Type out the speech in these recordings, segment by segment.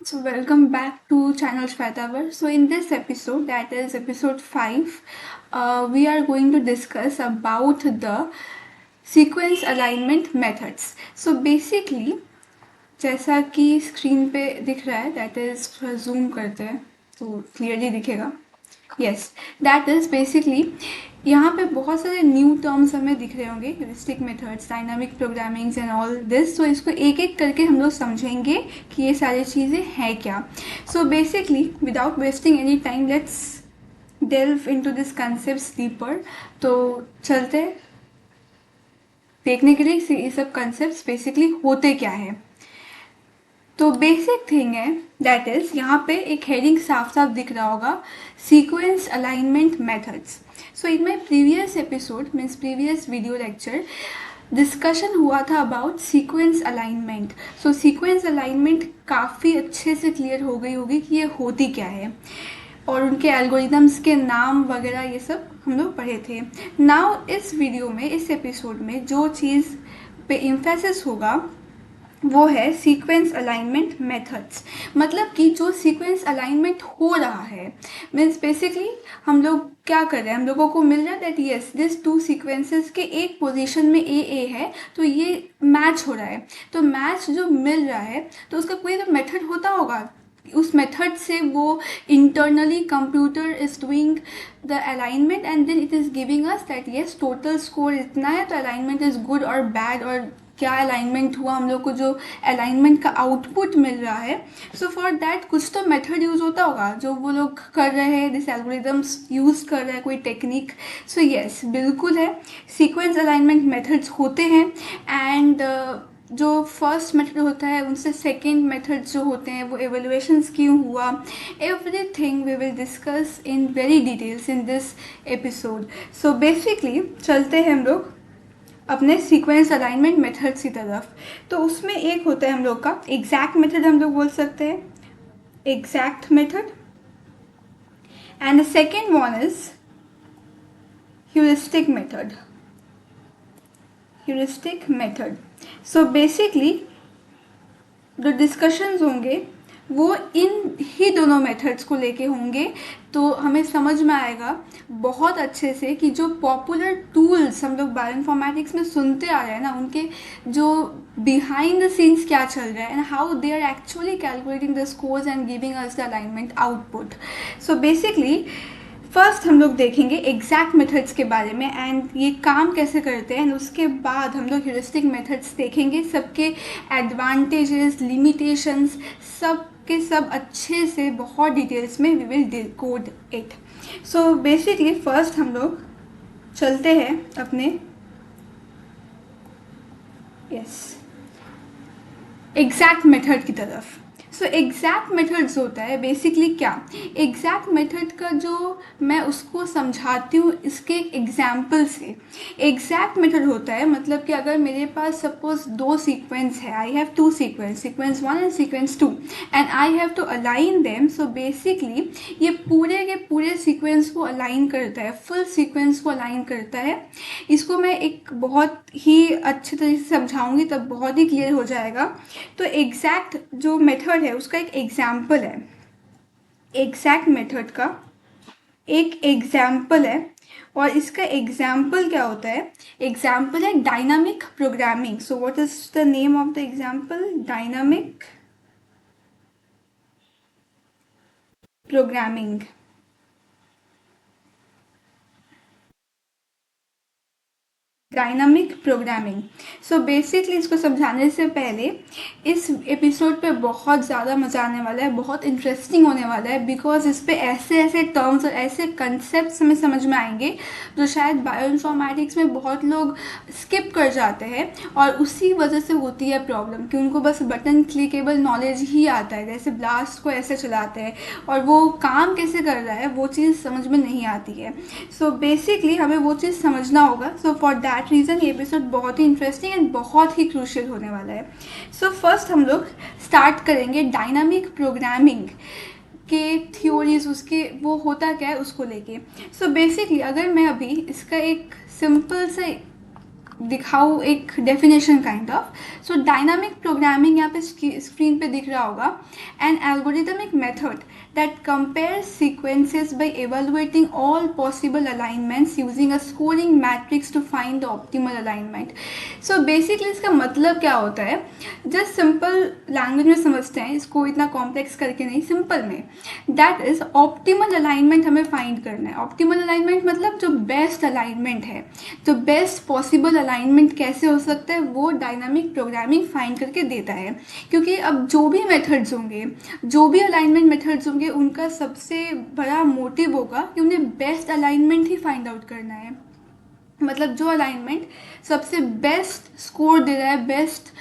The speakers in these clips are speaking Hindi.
So welcome back to channel Shwetavar. So in this episode, that is episode 5, we are going to discuss about the sequence alignment methods. So basically, जैसा कि स्क्रीन पे दिख रहा है, दैट इज जूम करते हैं तो क्लियरली दिखेगा. यस, दैट इज बेसिकली यहाँ पे बहुत सारे न्यू टर्म्स हमें दिख रहे होंगे, heuristic methods, dynamic programmings and all this. तो इसको एक एक करके हम लोग समझेंगे कि ये सारी चीज़ें हैं क्या. So basically without wasting any time let's delve into this concepts deeper. तो चलते देखने के लिए ये सब कंसेप्ट बेसिकली होते क्या है. तो बेसिक थिंग है दैट इज यहाँ पे एक हेडिंग साफ साफ दिख रहा होगा, sequence alignment methods. So in my previous episode means previous video lecture discussion हुआ था about sequence alignment. So sequence alignment काफ़ी अच्छे से क्लियर हो गई होगी कि ये होती क्या है और उनके एल्गोरिदम्स के नाम वगैरह ये सब हम लोग पढ़े थे. नाउ इस वीडियो में, इस एपिसोड में जो चीज़ पे इम्फेसिस होगा वो है सीक्वेंस अलाइनमेंट मेथड्स. मतलब कि जो सीक्वेंस अलाइनमेंट हो रहा है मीन्स बेसिकली हम लोग क्या कर रहे हैं, हम लोगों को मिल रहा है that yes this two sequences के एक पोजीशन में ए है तो ये मैच हो रहा है. तो मैच जो मिल रहा है तो उसका कोई तो मेथड होता होगा, उस मेथड से वो internally computer is doing the alignment and then it is giving us that yes total score इतना है तो अलाइनमेंट इज़ गुड और बैड, और क्या अलाइनमेंट हुआ, हम लोग को जो अलाइनमेंट का आउटपुट मिल रहा है. सो फॉर दैट कुछ तो मेथड यूज़ होता होगा जो वो लोग कर रहे हैं, दिस एल्गोरिदम्स यूज़ कर रहे हैं कोई टेक्निक. सो येस बिल्कुल है, सीक्वेंस अलाइनमेंट मेथड्स होते हैं. एंड जो फर्स्ट मेथड होता है उनसे सेकेंड मेथड जो होते हैं वो एवेल्युएशंस क्यों हुआ, everything we will discuss in very details in this episode. So basically चलते हैं हम लोग अपने सीक्वेंस अलाइनमेंट मेथड्स की तरफ. तो उसमें एक होता है हम लोग का एग्जैक्ट मेथड, हम लोग बोल सकते हैं exact method, and the second one is heuristic method. Heuristic method. So basically जो डिस्कशंस होंगे वो इन ही दोनों मेथड्स को लेके होंगे. तो हमें समझ में आएगा बहुत अच्छे से कि जो पॉपुलर टूल्स हम लोग बायोइन्फॉर्मेटिक्स में सुनते आ रहे हैं ना, उनके जो बिहाइंड द सीन्स क्या चल रहा है and how they are actually calculating the scores and giving us the alignment output. So basically first हम लोग देखेंगे एग्जैक्ट मेथड्स के बारे में एंड ये काम कैसे करते हैं, एंड उसके बाद हम लोग ह्यूरिस्टिक मेथड्स देखेंगे, सबके एडवांटेजेस, लिमिटेशंस, सब के सब अच्छे से बहुत डिटेल्स में we will decode it. So basically first हम लोग चलते हैं अपने एग्जैक्ट मेथड की तरफ. सो एग्जैक्ट मेथड्स होता है बेसिकली क्या, एग्जैक्ट मेथड का जो मैं उसको समझाती हूँ इसके एग्जाम्पल से. एग्जैक्ट मेथड होता है मतलब कि अगर मेरे पास सपोज दो सीक्वेंस है, I have two sequence, sequence 1 and sequence 2, and I have to align them. So basically ये पूरे के पूरे सीक्वेंस को अलाइन करता है, फुल सीक्वेंस को अलाइन करता है. इसको मैं एक बहुत ही अच्छे तरीके से समझाऊंगी तब बहुत ही क्लियर हो जाएगा. तो एग्जैक्ट जो मेथड है उसका एक एग्जाम्पल है, एग्जैक्ट मेथड का एक एग्जाम्पल है. और इसका एग्जाम्पल क्या होता है, एग्जाम्पल है dynamic programming. So what is the name of the example, dynamic programming. Dynamic programming. So basically इसको समझाने से पहले इस एपिसोड पे बहुत ज़्यादा मज़ा आने वाला है, बहुत इंटरेस्टिंग होने वाला है, बिकॉज इस पे ऐसे ऐसे टर्म्स और ऐसे कंसेप्ट हमें समझ में आएंगे जो शायद बायोइन्फॉर्मेटिक्स में बहुत लोग स्किप कर जाते हैं. और उसी वजह से होती है प्रॉब्लम कि उनको बस बटन क्लिकेबल नॉलेज ही आता है, जैसे ब्लास्ट को ऐसे चलाते हैं और वो काम कैसे कर रहा है वो चीज़ समझ में नहीं आती है. सो बेसिकली हमें वो चीज़ समझना होगा. सो फॉर दैट रीज़न ये एपिसोड बहुत ही इंटरेस्टिंग एंड बहुत ही क्रूशियल होने वाला है. सो फर्स्ट हम लोग स्टार्ट करेंगे डायनामिक प्रोग्रामिंग के थ्योरीज, उसके वो होता क्या है उसको लेके. सो बेसिकली अगर मैं अभी इसका एक सिंपल सा दिखाऊँ एक definition kind of. So dynamic programming यहाँ पे स्क्रीन पे दिख रहा होगा, an algorithmic method that compares sequences by evaluating all possible alignments using a scoring matrix to find the optimal alignment. So basically इसका मतलब क्या होता है, जस्ट सिंपल लैंग्वेज में समझते हैं इसको, इतना कॉम्प्लेक्स करके नहीं, सिंपल में। दैट इज ऑप्टिमल अलाइनमेंट हमें फाइंड करना है। ऑप्टिमल अलाइनमेंट मतलब जो बेस्ट अलाइनमेंट है, जो बेस्ट पॉसिबल अलाइनमेंट कैसे हो सकता है वो डायनामिक प्रोग्रामिंग फाइंड करके देता है। क्योंकि अब जो भी मेथड्स होंगे, जो भी अलाइनमेंट मेथड्स होंगे, उनका सबसे बड़ा मोटिव होगा कि उन्हें बेस्ट अलाइनमेंट ही फाइंड आउट करना है। मतलब जो अलाइनमेंट सबसे बेस्ट स्कोर दे रहा है, बेस्ट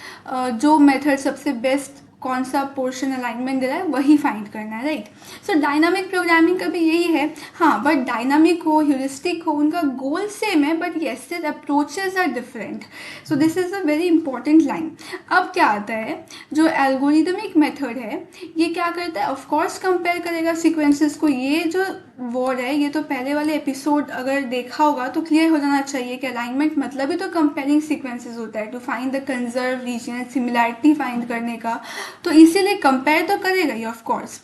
जो मेथड सबसे बेस्ट कौन सा पोर्शन अलाइनमेंट दे रहा है वही फाइंड करना है, राइट। सो डायनामिक प्रोग्रामिंग का भी यही है। हाँ, बट डायनामिक हो, ह्यूरिस्टिक हो, उनका गोल सेम है, but yes there approaches are different. So this is a very important line. अब क्या आता है, जो एल्गोरिदमिक मेथड है ये क्या करता है, ऑफकोर्स कंपेयर करेगा सीक्वेंसेस को। ये जो वर्ड है ये तो पहले वाले एपिसोड अगर देखा होगा तो क्लियर हो जाना चाहिए कि अलाइनमेंट मतलब ही तो कंपेयरिंग सीक्वेंसेस होता है, to find the conserved region, similarity find करने का। तो इसीलिए कंपेयर तो करेगा ही ऑफ कोर्स।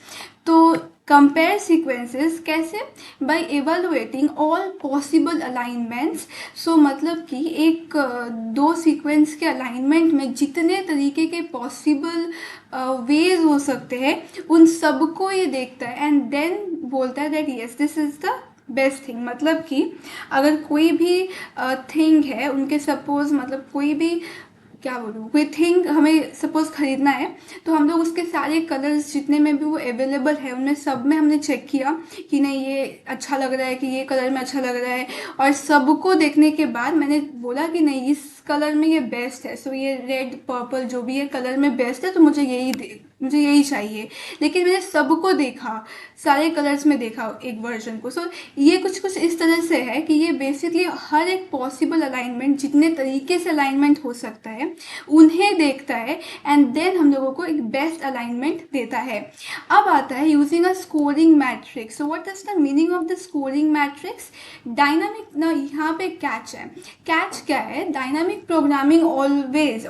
तो कंपेयर सीक्वेंसेस कैसे, by evaluating all possible alignments. So मतलब कि एक दो सीक्वेंस के अलाइनमेंट में जितने तरीके के पॉसिबल वेज हो सकते हैं उन सबको ये देखता है, एंड देन बोलता है that yes this is the best thing. मतलब कि अगर कोई भी थिंग है उनके, सपोज मतलब कोई भी, क्या बोलूँ, कोई थिंग हमें सपोज ख़रीदना है, तो हम लोग उसके सारे कलर्स जितने में भी वो अवेलेबल है उनमें सब में हमने चेक किया कि नहीं ये अच्छा लग रहा है, कि ये कलर में अच्छा लग रहा है, और सबको देखने के बाद मैंने बोला कि नहीं इस कलर में ये बेस्ट है, सो ये रेड पर्पल जो भी है कलर में बेस्ट है, तो मुझे यही चाहिए। लेकिन मैंने सबको देखा, सारे कलर्स में देखा एक वर्जन को। सो ये कुछ इस तरह से है कि ये बेसिकली हर एक पॉसिबल अलाइनमेंट, जितने तरीके से अलाइनमेंट हो सकता है उन्हें देखता है, एंड देन हम लोगों को एक बेस्ट अलाइनमेंट देता है। अब आता है using a scoring matrix. So what is the meaning of the scoring matrix. Dynamic ना, यहाँ पे कैच है। कैच क्या है, डायनामिक प्रोग्रामिंग ऑलवेज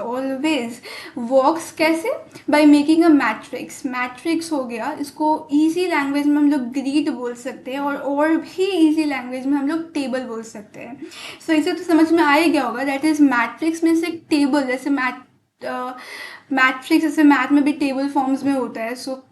वर्क्स कैसे, by making a matrix. Matrix हो गया, इसको इजी लैंग्वेज में हम लोग ग्रिड बोल सकते हैं, और भी इजी लैंग्वेज में हम लोग टेबल बोल सकते हैं। सो इसे तो समझ में आ ही गया होगा, दैट इज मैट्रिक्स में से टेबल, जैसे मैट्रिक्स जैसे मैथ में भी टेबल फॉर्म्स में होता है। सो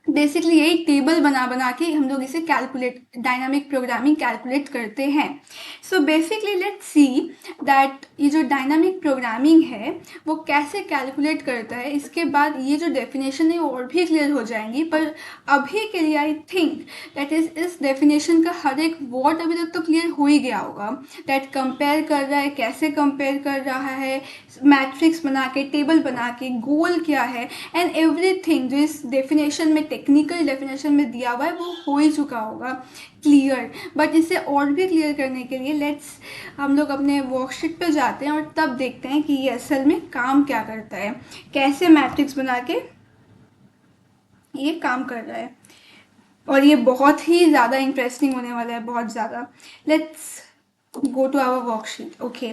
बेसिकली यही टेबल बना के हम लोग इसे कैलकुलेट, डायनामिक प्रोग्रामिंग कैलकुलेट करते हैं। So basically let's see that ये जो डायनामिक प्रोग्रामिंग है वो कैसे कैलकुलेट करता है। इसके बाद ये जो डेफिनेशन है वो और भी क्लियर हो जाएंगी, पर अभी के लिए आई थिंक दैट इज इस डेफिनेशन का हर एक वर्ड अभी तक तो क्लियर हो ही गया होगा। दैट कंपेयर कर रहा है, कैसे कंपेयर कर रहा है, मैट्रिक्स बना के, टेबल बना के, गोल क्या है, एंड एवरीथिंग जो इस डेफिनेशन में, टेक्निकल डेफिनेशन में दिया हुआ है वो हो ही चुका होगा क्लियर। बट इसे और भी क्लियर करने के लिए लेट्स हम लोग अपने वर्कशीट पे जाते हैं और तब देखते हैं कि ये असल में काम क्या करता है, कैसे मैट्रिक्स बना के ये काम कर रहा है। और ये बहुत ही ज़्यादा इंटरेस्टिंग होने वाला है, बहुत ज़्यादा। Let's go to our worksheet. Okay,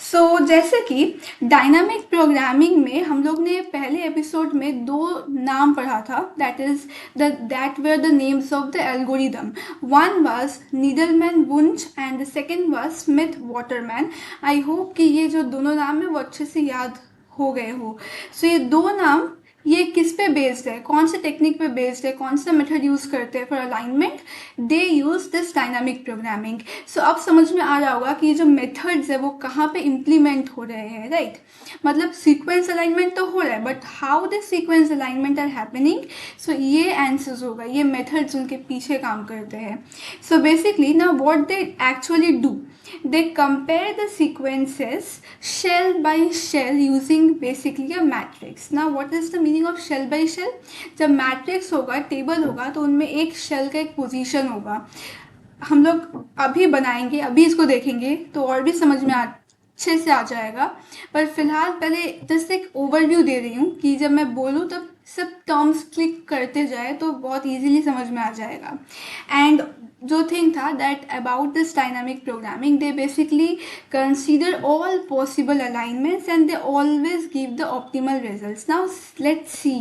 so जैसे कि डायनामिक प्रोग्रामिंग में हम लोग ने पहले एपिसोड में दो नाम पढ़ा था, that where the names of the algorithm. One was Needleman Wunsch and the second was Smith Waterman. I hope कि ये जो दोनों नाम है वो अच्छे से याद हो गए हो। सो ये दो नाम, ये किस पे बेस्ड है, कौन से टेक्निक पे बेस्ड है, कौन सा मेथड यूज़ करते हैं for alignment, they use this dynamic programming. So अब समझ में आ रहा होगा कि ये जो मेथड्स है वो कहाँ पे इम्प्लीमेंट हो रहे हैं, राइट। मतलब सीक्वेंस अलाइनमेंट तो हो रहा है, but how this sequence alignment are happening. So ये आंसर्स होगा, ये मेथड्स उनके पीछे काम करते हैं। सो बेसिकली ना what they actually do, they compare the sequences shell by shell using basically a matrix. Now what is the meaning of shell by shell? जब मैट्रिक्स होगा, टेबल होगा, तो उनमें एक शेल का एक पोजीशन होगा। हम लोग अभी बनाएंगे, अभी इसको देखेंगे तो और भी समझ में अच्छे से आ जाएगा। पर फिलहाल पहले जस्ट एक ओवरव्यू दे रही हूँ कि जब मैं बोलूँ तब सब टर्म्स क्लिक करते जाए तो बहुत इजीली समझ में आ जाएगा। एंड जो थिंग था that about this dynamic programming, they basically consider all possible alignments and they always give the optimal results. Now let's see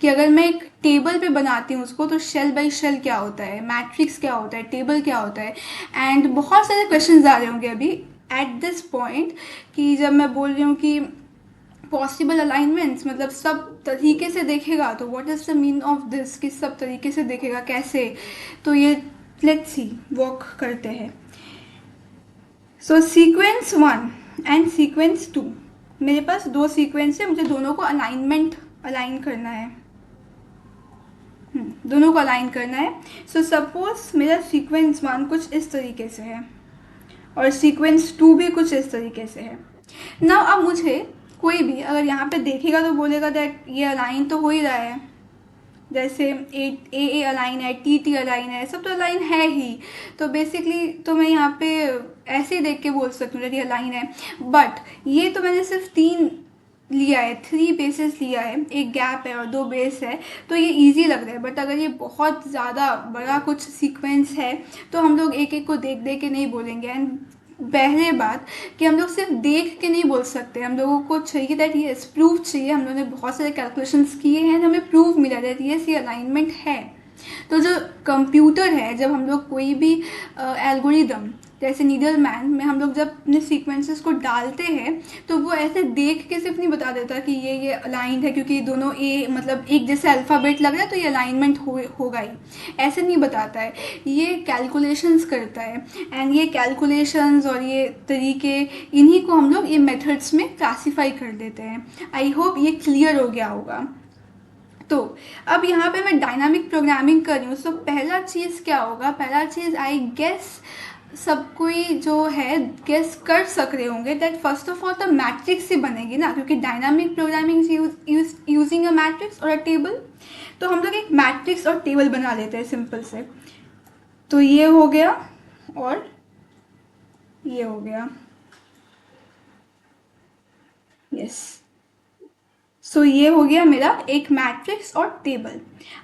कि अगर मैं एक टेबल पे बनाती हूँ उसको, तो शेल बाई शेल क्या होता है, मैट्रिक्स क्या होता है, टेबल क्या होता है। एंड बहुत सारे क्वेश्चन आ रहे होंगे अभी एट दिस पॉइंट कि जब मैं बोल रही हूँ कि पॉसिबल अलाइनमेंट्स मतलब सब तरीके से देखेगा, तो what is the mean of this कि सब तरीके से देखेगा कैसे। तो ये लेट्स सी वॉक करते हैं। सो सीक्वेंस 1 एंड सीक्वेंस 2, मेरे पास दो सीक्वेंस है, मुझे दोनों को अलाइन करना है। दोनों को अलाइन करना है। सो सपोज मेरा सीक्वेंस 1 कुछ इस तरीके से है और सीक्वेंस 2 भी कुछ इस तरीके से है। नाउ अब मुझे कोई भी अगर यहाँ पे देखेगा तो बोलेगा दैट ये अलाइन तो हो ही रहा है, जैसे ए अलाइन है, टी अलाइन है, सब तो अलाइन है ही। तो बेसिकली तो मैं यहाँ पे ऐसे ही देख के बोल सकती हूँ ये अलाइन है। बट ये तो मैंने सिर्फ 3 लिया है, 3 बेसेस लिया है, एक गैप है और 2 बेस है, तो ये इजी लग रहा है। बट अगर ये बहुत ज़्यादा बड़ा कुछ सीक्वेंस है तो हम लोग एक एक को देख देख के नहीं बोलेंगे। एंड पहले बात कि हम लोग सिर्फ देख के नहीं बोल सकते, हम लोगों को चाहिए दैट ये प्रूफ चाहिए। हम लोगों ने बहुत सारे कैलकुलेशंस किए हैं, हमें प्रूफ मिला दैट ये अलाइनमेंट है। तो जो कंप्यूटर है, जब हम लोग कोई भी एल्गोरिदम जैसे नीडलमैन में हम लोग जब अपने सीक्वेंसेस को डालते हैं, तो वो ऐसे देख के सिर्फ नहीं बता देता कि ये अलाइंड है क्योंकि दोनों ए मतलब एक जैसे अल्फ़ाबेट लग रहा है तो ये अलाइनमेंट होगा ही, ऐसे नहीं बताता है। ये कैलकुलेशंस करता है। एंड ये कैलकुलेशंस और ये तरीके, इन्हीं को हम लोग ये मेथड्स में क्लासीफाई कर देते हैं। आई होप ये क्लियर हो गया होगा। तो अब यहाँ पे मैं डायनामिक प्रोग्रामिंग कर रही हूँ, तो पहला चीज़ क्या होगा, पहला चीज़ आई गेस सब कोई जो है गेस कर सक रहे होंगे दैट फर्स्ट ऑफ ऑल तो मैट्रिक्स ही बनेगी ना, क्योंकि dynamic programming using a matrix और अ टेबल। तो हम लोग एक मैट्रिक्स और टेबल बना लेते हैं सिंपल से। तो ये हो गया और ये हो गया, यस। सो ये हो गया मेरा एक मैट्रिक्स और टेबल।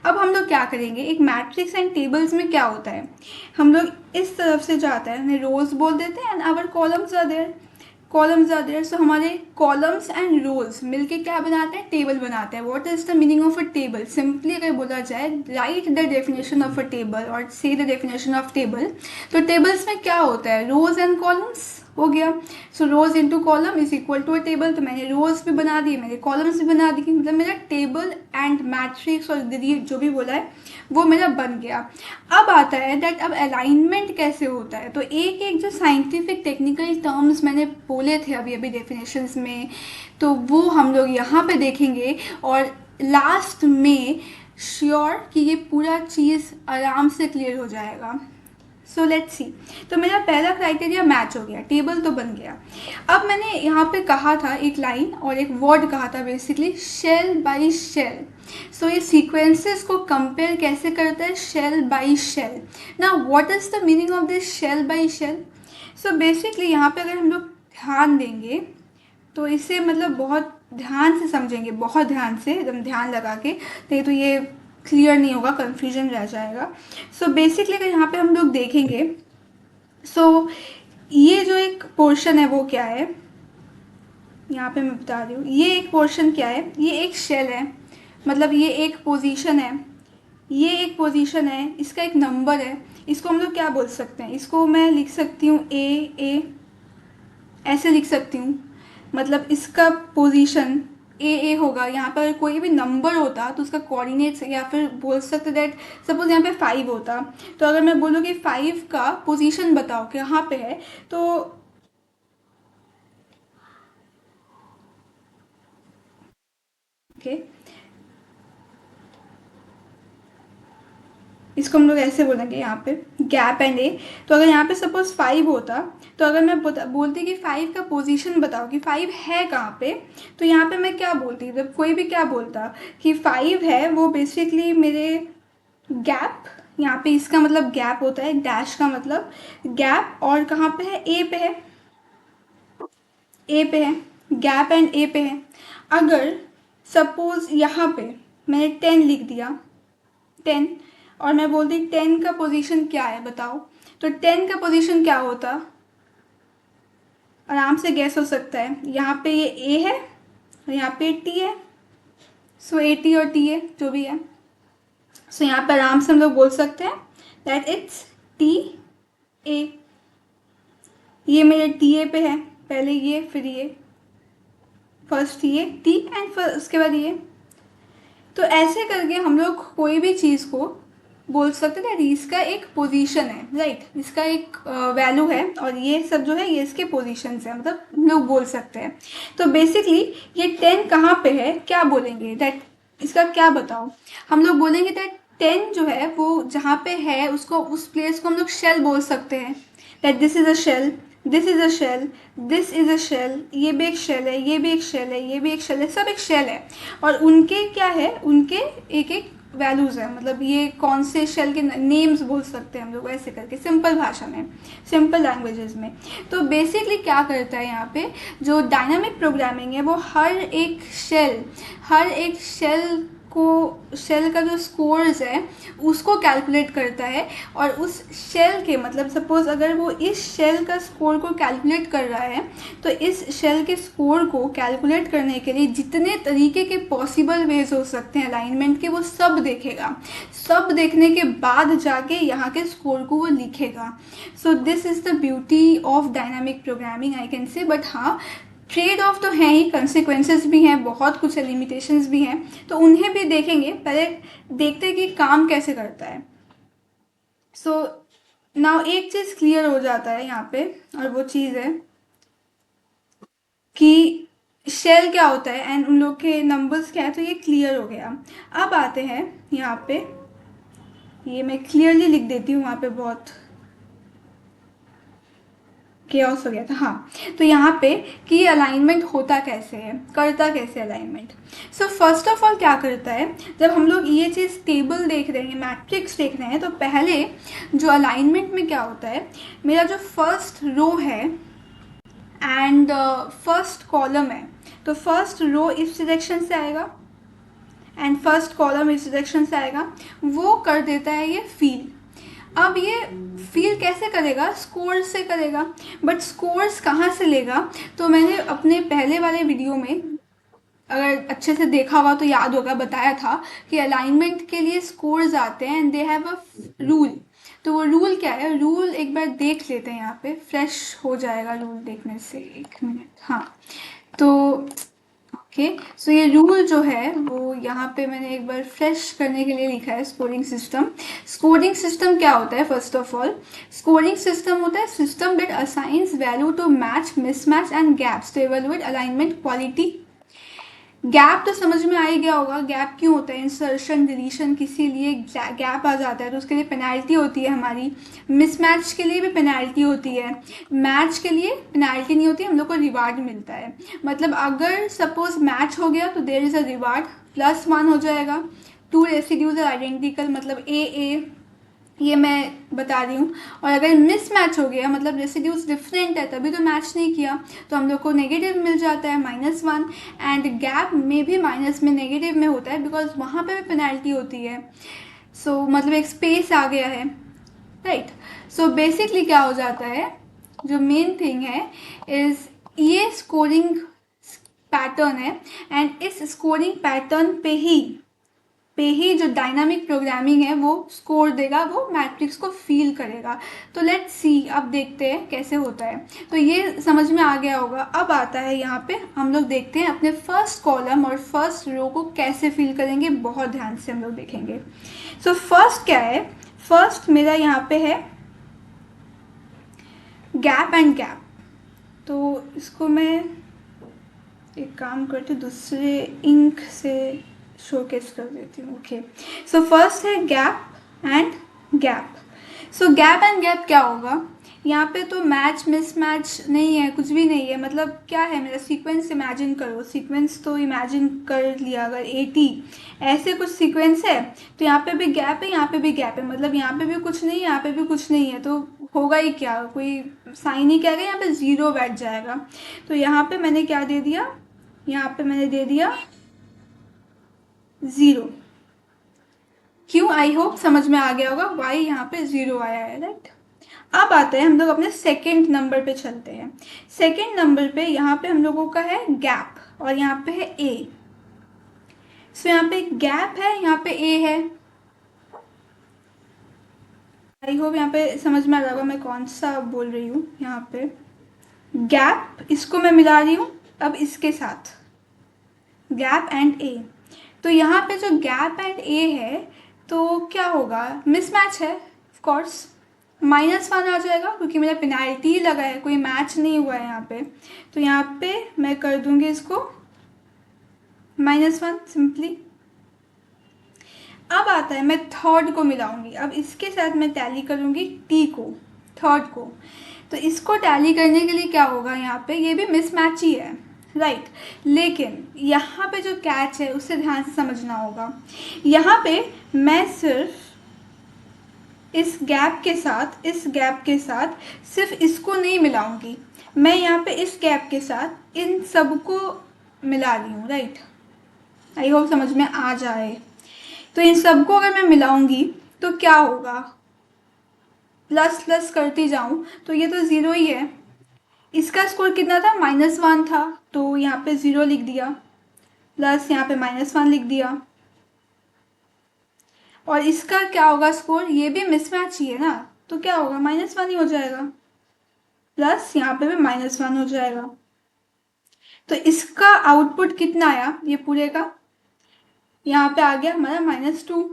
अब हम लोग क्या करेंगे, एक मैट्रिक्स एंड टेबल्स में क्या होता है, हम लोग इस तरफ से जाता है, उन्हें रोज बोल देते हैं and our columns are there, columns are there. So हमारे कॉलम्स एंड रोज मिलके क्या बनाते हैं, टेबल बनाते हैं। What is the meaning of a table, simply अगर बोला जाए, write the definition of a table or say the definition of table. तो टेबल्स में क्या होता है, रोज एंड कॉलम्स हो गया। So rows into column is equal to a table. तो मैंने रोज भी बना दिए, मैंने कॉलम्स भी बना दिए, मतलब मेरा टेबल एंड मैट्रिक्स और दीदी जो भी बोला है वो मेरा बन गया। अब आता है दैट अब अलाइनमेंट कैसे होता है। तो एक एक जो साइंटिफिक टेक्निकल टर्म्स मैंने बोले थे अभी अभी डेफिनेशंस में, तो वो हम लोग यहाँ पे देखेंगे और लास्ट में श्योर कि ये पूरा चीज़ आराम से क्लियर हो जाएगा। So let's see. तो मेरा पहला क्राइटेरिया मैच हो गया, टेबल तो बन गया। अब मैंने यहाँ पे कहा था एक लाइन और एक वर्ड कहा था basically shell by shell. So ये सीक्वेंसेस को कंपेयर कैसे करता है, शेल बाई शेल। ना what is the meaning of this shell by shell. So basically यहाँ पे अगर हम लोग ध्यान देंगे तो इसे मतलब बहुत ध्यान से समझेंगे, बहुत ध्यान से एकदम ध्यान लगा के, नहीं तो ये क्लियर नहीं होगा, कंफ्यूजन रह जाएगा। सो बेसिकली अगर यहाँ पे हम लोग देखेंगे, सो ये जो एक पोर्शन है वो क्या है, यहाँ पे मैं बता रही हूँ, ये एक पोर्शन क्या है, ये एक शेल है, मतलब ये एक पोजीशन है, ये एक पोजीशन है, इसका एक नंबर है। इसको हम लोग क्या बोल सकते हैं, इसको मैं लिख सकती हूँ ए, ऐसे लिख सकती हूँ। मतलब इसका पोजीशन ए होगा। यहाँ पर कोई भी नंबर होता तो उसका कोऑर्डिनेट्स, या फिर बोल सकते दैट सपोज यहाँ पे 5 होता, तो अगर मैं बोलूँ कि 5 का पोजीशन बताओ कि कहाँ पे है, तो ओके इसको हम लोग ऐसे बोलेंगे यहाँ पे गैप एंड ए। तो अगर यहाँ पे सपोज 5 होता, तो अगर मैं बोलती कि 5 का पोजीशन बताओ कि 5 है कहाँ पे, तो यहाँ पे मैं क्या बोलती, जब कोई भी क्या बोलता कि 5 है, वो बेसिकली मेरे गैप, यहाँ पे इसका मतलब गैप होता है, डैश का मतलब गैप, और कहाँ पे है, ए पे है, ए पे है, गैप एंड ए पे है। अगर सपोज यहाँ पे मैंने 10 लिख दिया, 10, और मैं बोलती 10 का पोजीशन क्या है बताओ, तो 10 का पोजीशन क्या होता, आराम से गैस हो सकता है। यहाँ पे ये ए है और यहाँ पे टी है, सो ए टी और टी है जो भी है। सो यहाँ पे आराम से हम लोग बोल सकते हैं दैट इट्स टी ए। ये मेरे टी ए पे है, पहले ये फिर ये, फर्स्ट ये टी एंड उसके बाद ये। तो ऐसे करके हम लोग कोई भी चीज़ को बोल सकते हैं इसका एक पोजीशन है, राइट, इसका एक वैल्यू है, और ये सब जो है ये इसके पोजीशंस है, मतलब हम लोग बोल सकते हैं। तो बेसिकली ये 10 कहाँ पे है, क्या बोलेंगे दैट, इसका क्या बताओ, हम लोग बोलेंगे दैट 10 जो है वो जहाँ पे है उसको, उस प्लेस को हम लोग शेल बोल सकते हैं, that this is a shell, this is a shell, this is a shell, ये भी एक शेल है, ये भी एक शेल है, ये भी एक शेल है, सब एक शेल है। और उनके क्या है, उनके एक एक वैल्यूज़ है, मतलब ये कौन से शेल के नेम्स बोल सकते हैं हम लोग, ऐसे करके सिंपल भाषा में, सिंपल लैंग्वेजेस में। तो बेसिकली क्या करता है यहाँ पे जो डायनामिक प्रोग्रामिंग है, वो हर एक शेल को, शेल का जो स्कोर्स है उसको कैलकुलेट करता है, और उस शेल के, मतलब सपोज अगर वो इस शेल का स्कोर को कैलकुलेट कर रहा है, तो इस शेल के स्कोर को कैलकुलेट करने के लिए जितने तरीके के पॉसिबल वेज हो सकते हैं अलाइनमेंट के, वो सब देखेगा, सब देखने के बाद जाके यहाँ के स्कोर को वो लिखेगा। सो this is the beauty of dynamic programming I can say. But हाँ, ट्रेड ऑफ तो हैं ही, कंसिक्वेंसेस भी हैं, बहुत कुछ लिमिटेशंस भी हैं, तो उन्हें भी देखेंगे। पहले देखते हैं कि काम कैसे करता है। सो नाउ एक चीज़ क्लियर हो जाता है यहाँ पे, और वो चीज़ है कि शेल क्या होता है एंड उन लोग के नंबर्स क्या है, तो ये क्लियर हो गया। अब आते हैं यहाँ पे, ये मैं क्लियरली लिख देती हूँ, वहाँ पे बहुत केओस हो गया था। हाँ, तो यहाँ पे कि अलाइनमेंट होता कैसे है, करता कैसे alignment. So first of all क्या करता है, जब हम लोग ये चीज़ टेबल देख रहे हैं, मैट्रिक्स देख रहे हैं, तो पहले जो अलाइनमेंट में क्या होता है, मेरा जो फर्स्ट रो है एंड फर्स्ट कॉलम है, तो फर्स्ट रो इस डायरेक्शन से आएगा एंड फर्स्ट कॉलम इस डायरेक्शन से आएगा, वो कर देता है ये फील। अब ये फील कैसे करेगा, स्कोर्स से करेगा। बट स्कोर्स कहाँ से लेगा, तो मैंने अपने पहले वाले वीडियो में, अगर अच्छे से देखा हुआ तो याद होगा, बताया था कि अलाइनमेंट के लिए स्कोर्स आते हैं and they have a rule. तो वो रूल क्या है, रूल एक बार देख लेते हैं, यहाँ पे फ्रेश हो जाएगा रूल देखने से, एक मिनट। हाँ, तो ओके, सो ये रूल जो है वो यहाँ पे मैंने एक बार फ्रेश करने के लिए लिखा है, स्कोरिंग सिस्टम। स्कोरिंग सिस्टम क्या होता है, first of all scoring system होता है system that assigns value to match, mismatch and gaps to evaluate alignment quality. Gap तो समझ में आ ही गया होगा, गैप क्यों होता है, इंसर्शन डिलीशन, किसी लिए गैप आ जाता है तो उसके लिए पेनल्टी होती है हमारी। मिसमैच के लिए भी पेनल्टी होती है, मैच के लिए पेनल्टी नहीं होती, हम लोग को रिवार्ड मिलता है। मतलब अगर सपोज मैच हो गया तो देयर इज़ अ रिवार्ड, +1 हो जाएगा। 2 रेसिड्यूज आर आइडेंटिकल, मतलब ए, ये मैं बता रही हूँ। और अगर मिस मैच हो गया, मतलब रेसिड्यूज डिफरेंट है, तभी तो मैच नहीं किया, तो हम लोग को नेगेटिव मिल जाता है, -1। एंड गैप में भी माइनस में, नेगेटिव में होता है, बिकॉज वहाँ पे भी पेनल्टी होती है। सो मतलब एक स्पेस आ गया है, राइट। सो बेसिकली क्या हो जाता है, जो मेन थिंग है इज़ ये स्कोरिंग पैटर्न है, एंड इस स्कोरिंग पैटर्न पे ही जो डायनामिक प्रोग्रामिंग है वो स्कोर देगा, वो मैट्रिक्स को फील करेगा। तो लेट्स सी, अब देखते हैं कैसे होता है। तो ये समझ में आ गया होगा। अब आता है यहाँ पे, हम लोग देखते हैं अपने फर्स्ट कॉलम और फर्स्ट रो को कैसे फील करेंगे, बहुत ध्यान से हम लोग देखेंगे। सो फर्स्ट क्या है, फर्स्ट मेरा यहाँ पे है गैप एंड गैप। तो इसको मैं एक काम करती हूँ, दूसरे इंक से शोकेस कर देती हूँ। ओके, सो फर्स्ट है gap and gap. So gap and gap क्या होगा, यहाँ पे तो मैच मिसमैच नहीं है, कुछ भी नहीं है। मतलब क्या है, मेरा सीक्वेंस इमेजिन करो, सीक्वेंस तो इमेजिन कर लिया, अगर 80 ऐसे कुछ सीक्वेंस है, तो यहाँ पे भी गैप है, यहाँ पे भी गैप है, मतलब यहाँ पे भी कुछ नहीं है, यहाँ पे भी कुछ नहीं है, तो होगा ही क्या, कोई साइन ही क्या है, यहाँ पे 0 बैठ जाएगा। तो यहाँ पे मैंने क्या दे दिया, यहाँ पे मैंने दे दिया 0। क्यों, आई होप समझ में आ गया होगा वाई यहाँ पे 0 आया है, राइट। अब आते हैं हम लोग अपने सेकेंड नंबर पे चलते हैं। सेकेंड नंबर पे यहाँ पे हम लोगों का है गैप और यहाँ पे है ए। सो यहाँ पे गैप है, यहाँ पे ए है। आई होप यहाँ पे समझ में आ रहा होगा मैं कौन सा बोल रही हूँ। यहाँ पे गैप, इसको मैं मिला रही हूँ अब इसके साथ, गैप एंड ए। तो यहाँ पे जो गैप एंड ए है तो क्या होगा, मिसमैच है ऑफ कोर्स, -1 आ जाएगा क्योंकि मेरा पेनाल्टी ही लगा है, कोई मैच नहीं हुआ है यहाँ पे। तो यहाँ पे मैं कर दूंगी इसको -1 सिंपली। अब आता है मैं थर्ड को मिलाऊंगी, अब इसके साथ मैं टैली करूंगी टी को, थर्ड को। तो इसको टैली करने के लिए क्या होगा, यहाँ पे ये भी मिसमैच ही है, राइट। लेकिन यहाँ पे जो कैच है उसे ध्यान से समझना होगा। यहाँ पे मैं सिर्फ इस गैप के साथ, इस गैप के साथ सिर्फ इसको नहीं मिलाऊंगी, मैं यहाँ पे इस गैप के साथ इन सबको मिला रही हूँ, राइट। आई होप समझ में आ जाए। तो इन सबको अगर मैं मिलाऊंगी तो क्या होगा, प्लस प्लस करती जाऊं तो ये तो 0 ही है। इसका स्कोर कितना था, -1 था, तो यहाँ पे 0 लिख दिया, प्लस यहाँ पे -1 लिख दिया। और इसका क्या होगा स्कोर, ये भी मिसमैच ही है ना, तो क्या होगा -1 ही हो जाएगा, प्लस यहाँ पे भी -1 हो जाएगा। तो इसका आउटपुट कितना आया ये पूरे का, यहाँ पे आ गया हमारा -2,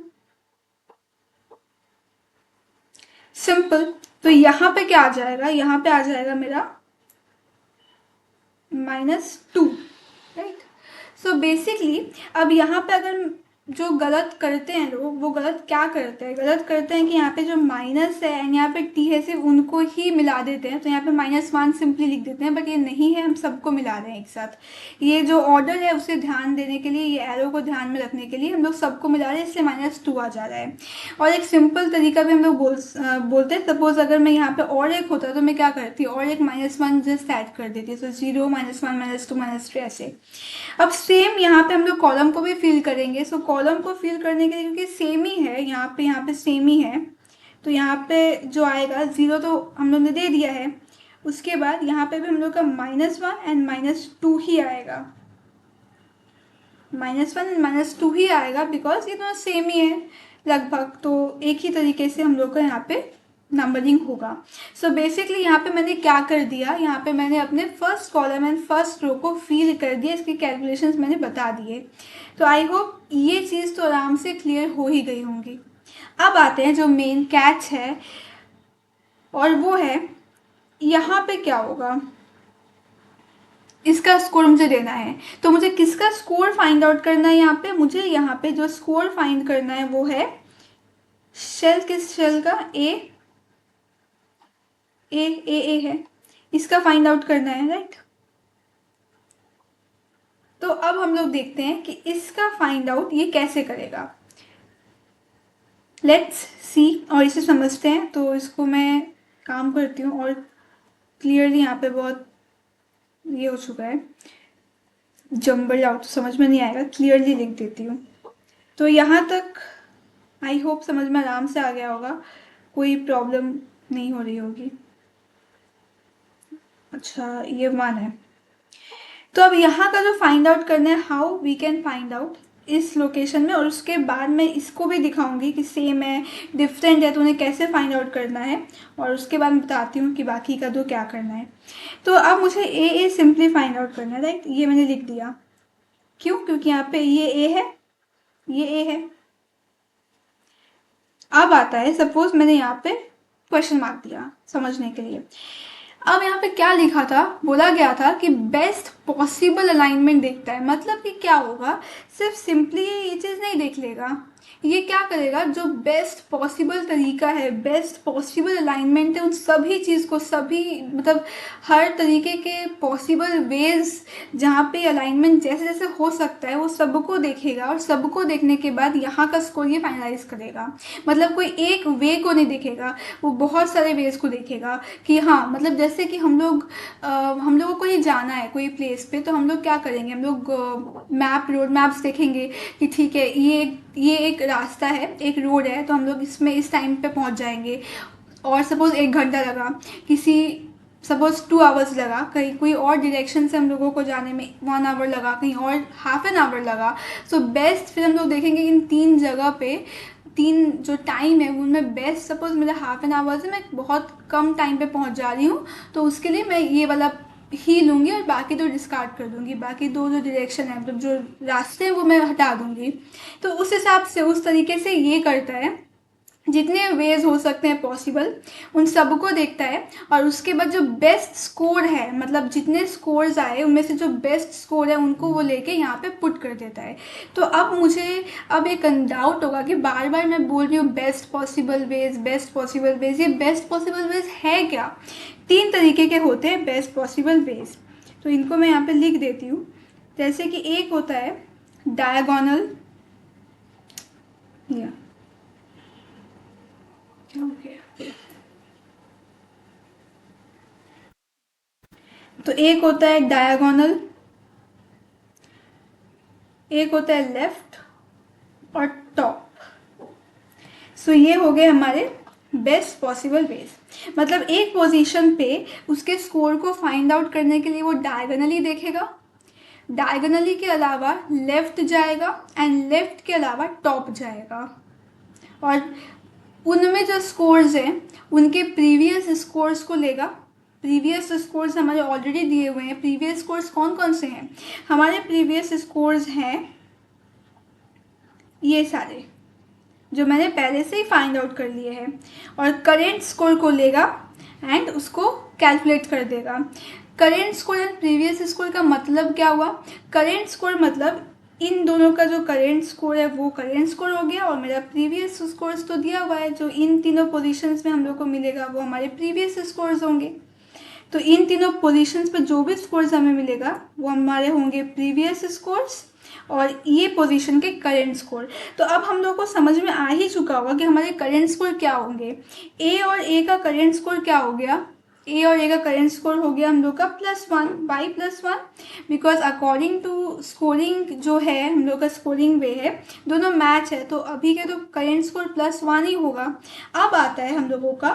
सिंपल। तो यहाँ पे क्या आ जाएगा, यहाँ पे आ जाएगा मेरा -2, राइट। सो बेसिकली अब यहाँ पे अगर जो गलत करते हैं लोग, वो गलत क्या करते हैं, गलत करते हैं कि यहाँ पे जो माइनस है एंड यहाँ पे टी है सिर्फ उनको ही मिला देते हैं, तो यहाँ पे -1 सिंपली लिख देते हैं, बट ये नहीं है, हम सबको मिला रहे हैं एक साथ। ये जो ऑर्डर है उसे ध्यान देने के लिए, ये एरो को ध्यान में रखने के लिए हम लोग सबको मिला रहे हैं, इसलिए -2 आ जा रहा है। और एक सिंपल तरीका भी हम लोग बोलते हैं, सपोज अगर मैं यहाँ पे और एक होता तो मैं क्या करती, और एक -1 जस्ट ऐड कर देती, तो 0 -1 -2 -3 ऐसे। अब सेम यहाँ पे हम लोग कॉलम को भी फिल करेंगे। सो कॉलम को फिल करने के लिए क्योंकि सेम ही है, यहाँ पे सेम ही है, तो यहाँ पे जो आएगा 0 तो हम लोग ने दे दिया है। उसके बाद यहाँ पे भी हम लोग का -1 एंड -2 ही आएगा, -1 एंड -2 ही आएगा, बिकॉज ये दोनों सेम ही है लगभग, तो एक ही तरीके से हम लोग का यहाँ पे नंबरिंग होगा। सो बेसिकली यहाँ पे मैंने क्या कर दिया, यहाँ पे मैंने अपने first column and first row को फिल कर दिया, इसके कैलकुलेशंस मैंने बता दिए। तो आई होप ये चीज़ तो आराम से क्लियर हो ही गई होंगी। अब आते हैं जो मेन कैच है, और वो है यहाँ पे क्या होगा, इसका स्कोर मुझे देना है। तो मुझे किसका स्कोर फाइंड आउट करना है, यहाँ पे मुझे यहाँ पे जो स्कोर फाइंड करना है वो है शेल, किस शेल का, ए है, इसका फाइंड आउट करना है, राइट। तो अब हम लोग देखते हैं कि इसका फाइंड आउट ये कैसे करेगा, लेट्स सी, और इसे समझते हैं। तो इसको मैं काम करती हूँ, और क्लियरली यहाँ पे बहुत ये हो चुका है जम्बल आउट, तो समझ में नहीं आएगा, क्लियरली लिख देती हूँ। तो यहाँ तक आई होप समझ में आराम से आ गया होगा, कोई प्रॉब्लम नहीं हो रही होगी। अच्छा ये 1 है। तो अब यहाँ का जो फाइंड आउट करना है, how we can find out इस लोकेशन में, और उसके बाद मैं इसको भी दिखाऊंगी कि सेम है डिफरेंट है तो उन्हें कैसे फाइंड आउट करना है, और उसके बाद मैं बताती हूँ कि बाकी का दो क्या करना है। तो अब मुझे ए सिंपली फाइंड आउट करना है, राइट। ये मैंने लिख दिया, क्यों, क्योंकि यहाँ पे ये ए है, ये ए है। अब आता है, सपोज मैंने यहाँ पे क्वेश्चन मार्क दिया समझने के लिए। अब यहाँ पे क्या लिखा था, बोला गया था कि बेस्ट पॉसिबल अलाइनमेंट देखता है, मतलब कि क्या होगा, सिर्फ सिंपली ये चीज़ नहीं देख लेगा, ये क्या करेगा, जो बेस्ट पॉसिबल तरीका है, बेस्ट पॉसिबल अलाइनमेंट है, उन सभी चीज़ को, सभी मतलब हर तरीके के पॉसिबल वेज जहाँ पे अलाइनमेंट जैसे जैसे हो सकता है वो सबको देखेगा, और सबको देखने के बाद यहाँ का स्कोर ये फाइनलाइज करेगा। मतलब कोई एक वे को नहीं देखेगा, वो बहुत सारे वेज को देखेगा कि हाँ, मतलब जैसे कि हम लोगों को ही जाना है कोई प्लेस पे, तो हम लोग क्या करेंगे, हम लोग मैप, रोड मैप्स देखेंगे कि ठीक है ये ये एक रास्ता है, एक रोड है, तो हम लोग इसमें इस टाइम पे पहुंच जाएंगे, और सपोज़ 1 घंटा लगा, किसी सपोज़ 2 आवर्स लगा, कहीं कोई और डायरेक्शन से हम लोगों को जाने में 1 आवर लगा, कहीं और हाफ एन आवर लगा। सो बेस्ट फिर हम लोग देखेंगे इन 3 जगह पे, 3 जो टाइम है उनमें बेस्ट सपोज़ मेरा हाफ एन आवर से मैं बहुत कम टाइम पे पहुंच जा रही हूँ, तो उसके लिए मैं ये वाला ही लूँगी और बाकी दो डिस्कार्ड कर दूँगी, बाकी दो जो डायरेक्शन है मतलब जो रास्ते हैं वो मैं हटा दूँगी। तो उस हिसाब से उस तरीके से ये करता है, जितने वेज हो सकते हैं पॉसिबल उन सबको देखता है, और उसके बाद जो बेस्ट स्कोर है मतलब जितने स्कोर्स आए उनमें से जो बेस्ट स्कोर है उनको वो लेके यहाँ पे पुट कर देता है। तो अब मुझे अब एक डाउट होगा कि बार बार मैं बोल रही हूँ best possible ways, best possible ways, ये बेस्ट पॉसिबल वेज है क्या? 3 तरीके के होते हैं बेस्ट पॉसिबल वेज, तो इनको मैं यहाँ पे लिख देती हूँ। जैसे कि एक होता है डायगोनल, या ओके, तो एक होता है डायगोनल, एक होता है लेफ्ट और टॉप। सो ये हो गए हमारे बेस्ट पॉसिबल वेज। मतलब एक पोजीशन पे उसके स्कोर को फाइंड आउट करने के लिए वो डायगोनली देखेगा, डायगोनली के अलावा लेफ्ट जाएगा, एंड लेफ्ट के अलावा टॉप जाएगा, और उनमें जो स्कोर्स हैं उनके प्रीवियस स्कोर्स को लेगा। प्रीवियस स्कोर्स हमारे ऑलरेडी दिए हुए हैं। प्रीवियस स्कोर्स कौन कौन से हैं? हमारे प्रीवियस स्कोर्स हैं ये सारे जो मैंने पहले से ही फाइंड आउट कर लिए हैं, और करेंट स्कोर को लेगा एंड उसको कैलकुलेट कर देगा। Current score and previous score का मतलब क्या हुआ? करेंट स्कोर मतलब इन दोनों का जो करेंट स्कोर है वो करेंट स्कोर हो गया, और मेरा प्रीवियस स्कोर्स तो दिया हुआ है, जो इन तीनों पोजीशंस में हम लोग को मिलेगा वो हमारे प्रीवियस स्कोर्स होंगे। तो इन तीनों पोजीशंस पे जो भी स्कोर्स हमें मिलेगा वो हमारे होंगे प्रीवियस स्कोर्स, और ये पोजीशन के करेंट स्कोर। तो अब हम लोग को समझ में आ ही चुका होगा कि हमारे करेंट स्कोर क्या होंगे। ए और ए का करेंट स्कोर क्या हो गया? ए और ए का करेंट स्कोर हो गया हम लोग का +1 by +1, because according to scoring जो है हम लोग का स्कोरिंग वे है, दोनों मैच है, तो अभी के तो करेंट स्कोर +1 ही होगा। अब आता है हम लोगों का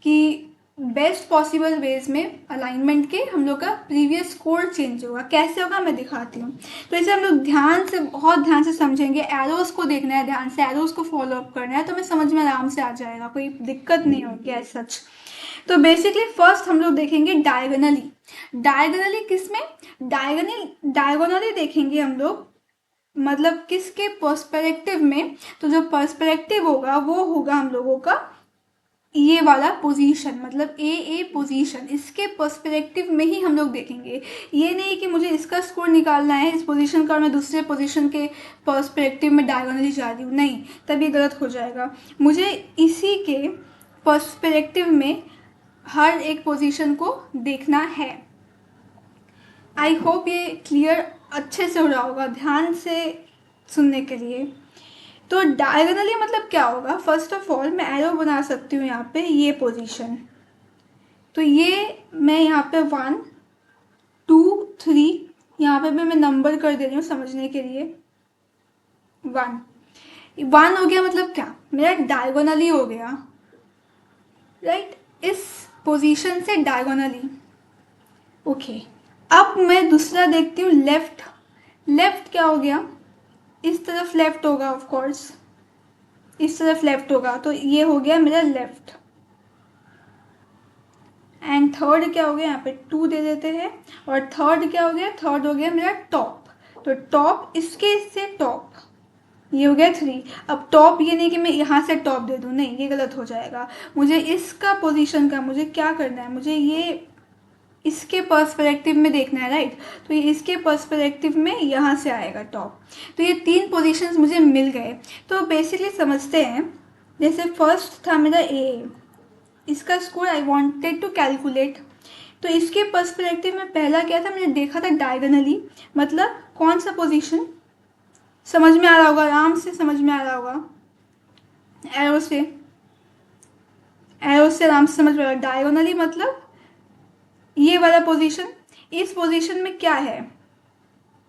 कि बेस्ट पॉसिबल वेज में अलाइनमेंट के हम लोग का प्रीवियस स्कोर चेंज होगा। कैसे होगा मैं दिखाती हूँ। तो इसे हम लोग ध्यान से, बहुत ध्यान से समझेंगे। एरोस को देखना है ध्यान से, एरोस को फॉलो अप करना है, तो हमें समझ में आराम से आ जाएगा, कोई दिक्कत नहीं होगी एज सच। तो बेसिकली फर्स्ट हम लोग देखेंगे डायगोनली। डायगोनली किस में? डायगोनली देखेंगे हम लोग, मतलब किसके पर्सपेक्टिव में? तो जो पर्सपेक्टिव होगा वो होगा हम लोगों का ये वाला पोजीशन, मतलब ए पोजीशन, इसके पर्सपेक्टिव में ही हम लोग देखेंगे। ये नहीं कि मुझे इसका स्कोर निकालना है इस पोजीशन का और मैं दूसरे पोजीशन के पर्सपेक्टिव में डायगोनली जा रही हूँ, नहीं, तब ये गलत हो जाएगा। मुझे इसी के पर्सपेक्टिव में हर एक पोजीशन को देखना है। आई होप ये क्लियर अच्छे से हो रहा होगा, ध्यान से सुनने के लिए। तो डायगोनली मतलब क्या होगा? फर्स्ट ऑफ ऑल मैं एरो बना सकती हूँ यहाँ पे, ये पोजीशन, तो ये मैं यहाँ पे 1 2 3 यहाँ पे भी मैं नंबर कर दे रही हूँ समझने के लिए। 1 हो गया, मतलब क्या? मेरा डायगोनली हो गया, राइट? इस पोजीशन से डायगोनली। ओके, अब मैं दूसरा देखती हूँ लेफ्ट। लेफ्ट क्या हो गया? इस तरफ लेफ्ट होगा, ऑफ कोर्स इस तरफ लेफ्ट होगा, तो ये हो गया मेरा लेफ्ट। एंड थर्ड क्या हो गया? यहाँ पे 2 दे देते हैं, और थर्ड क्या हो गया? थर्ड हो गया मेरा टॉप। तो टॉप, इसके इससे टॉप, ये हो गया 3। अब टॉप ये नहीं कि मैं यहाँ से टॉप दे दूँ, नहीं, ये गलत हो जाएगा। मुझे इसका पोजीशन का मुझे क्या करना है? मुझे ये इसके पर्सपेक्टिव में देखना है, राइट? तो ये इसके पर्सपेक्टिव में यहाँ से आएगा टॉप। तो ये 3 पोजीशंस मुझे मिल गए। तो बेसिकली समझते हैं, जैसे फर्स्ट था मेरा ए, इसका score I wanted to calculate. तो इसके पर्सपेक्टिव में पहला क्या था? मैंने देखा था डायगोनली, मतलब कौन सा पोजीशन? समझ में आ रहा होगा, आराम से समझ में आ रहा होगा, एरो से आराम से समझ में आ रहा। डायगोनली मतलब ये वाला पोजीशन। इस पोजीशन में क्या है?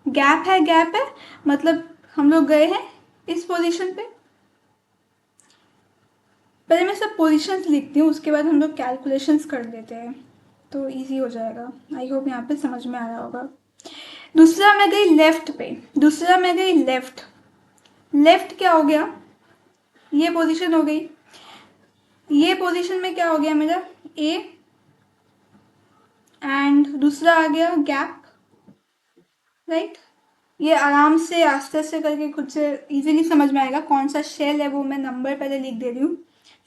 गैप है, गैप है, मतलब हम लोग गए हैं इस पोजीशन पे पहले मैं सब पोजीशंस लिखती हूँ, उसके बाद हम लोग कैलकुलेशंस कर लेते हैं तो इजी हो जाएगा। आई होप यहाँ पे समझ में आ रहा होगा। दूसरा मैं गई लेफ्ट पे, दूसरा मैं गई लेफ्ट। लेफ्ट क्या हो गया, ये पोजीशन हो गई। ये पोजीशन में क्या हो गया मेरा, ए, एंड दूसरा आ गया गैप, राइट। ये आराम से आस्ते आस्ते करके खुद से इजीली समझ में आएगा। कौन सा शेल है वो मैं नंबर पहले लिख दे रही हूँ,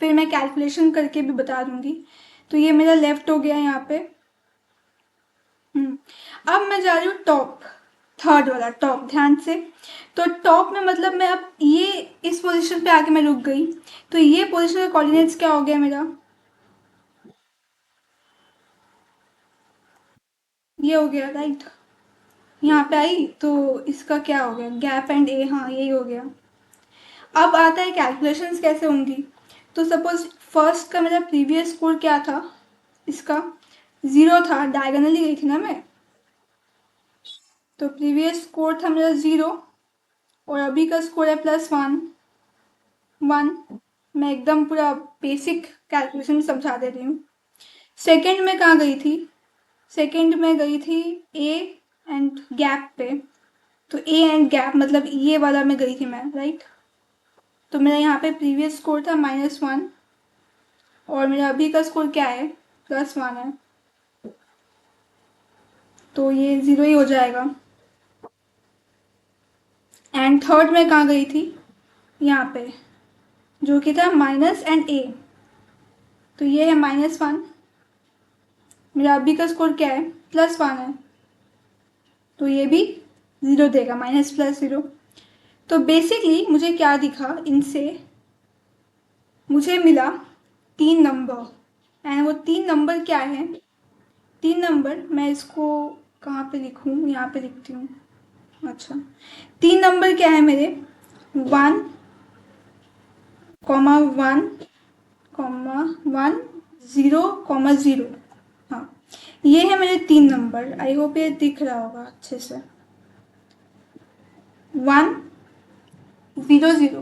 फिर मैं कैलकुलेशन करके भी बता दूंगी। तो ये मेरा लेफ्ट हो गया यहाँ पे। अब मैं जा रही हूँ टॉप, थर्ड वाला टॉप, ध्यान से। तो टॉप में मतलब मैं अब ये इस पोजीशन पे आके मैं रुक गई, तो ये पोजीशन का कोऑर्डिनेट्स क्या हो गया मेरा, ये हो गया, राइट। यहाँ पे आई तो इसका क्या हो गया, गैप एंड ए, हाँ यही हो गया। अब आता है कैलकुलेशंस कैसे होंगी। तो सपोज फर्स्ट का मेरा प्रीवियस स्कोर क्या था, इसका 0 था, डायगोनली गई थी ना मैं, तो प्रीवियस स्कोर था मेरा 0, और अभी का स्कोर है +1। मैं एकदम पूरा बेसिक कैलकुलेशन समझा दे रही हूँ। सेकंड में कहाँ गई थी, सेकंड में गई थी ए एंड गैप पे, तो ए एंड गैप मतलब ये वाला में गई थी मैं, राइट। तो मेरा यहाँ पे प्रीवियस स्कोर था -1, और मेरा अभी का स्कोर क्या है, +1 है, तो ये 0 ही हो जाएगा। एंड थर्ड में कहाँ गई थी, यहाँ पे, जो कि था माइनस एंड ए, तो ये है -1। मेरा अभी का स्कोर क्या है, +1 है, तो ये भी 0 देगा, -+0। तो बेसिकली मुझे क्या दिखा इनसे, मुझे मिला 3 नंबर। एंड वो 3 नंबर क्या है, 3 नंबर मैं इसको कहाँ पे लिखूँ, यहाँ पे लिखती हूँ। अच्छा, 3 नंबर क्या है मेरे, 1,1, 1, 0,0। हाँ, ये है मेरे 3 नंबर। आई होप ये दिख रहा होगा अच्छे से, 1,0,0।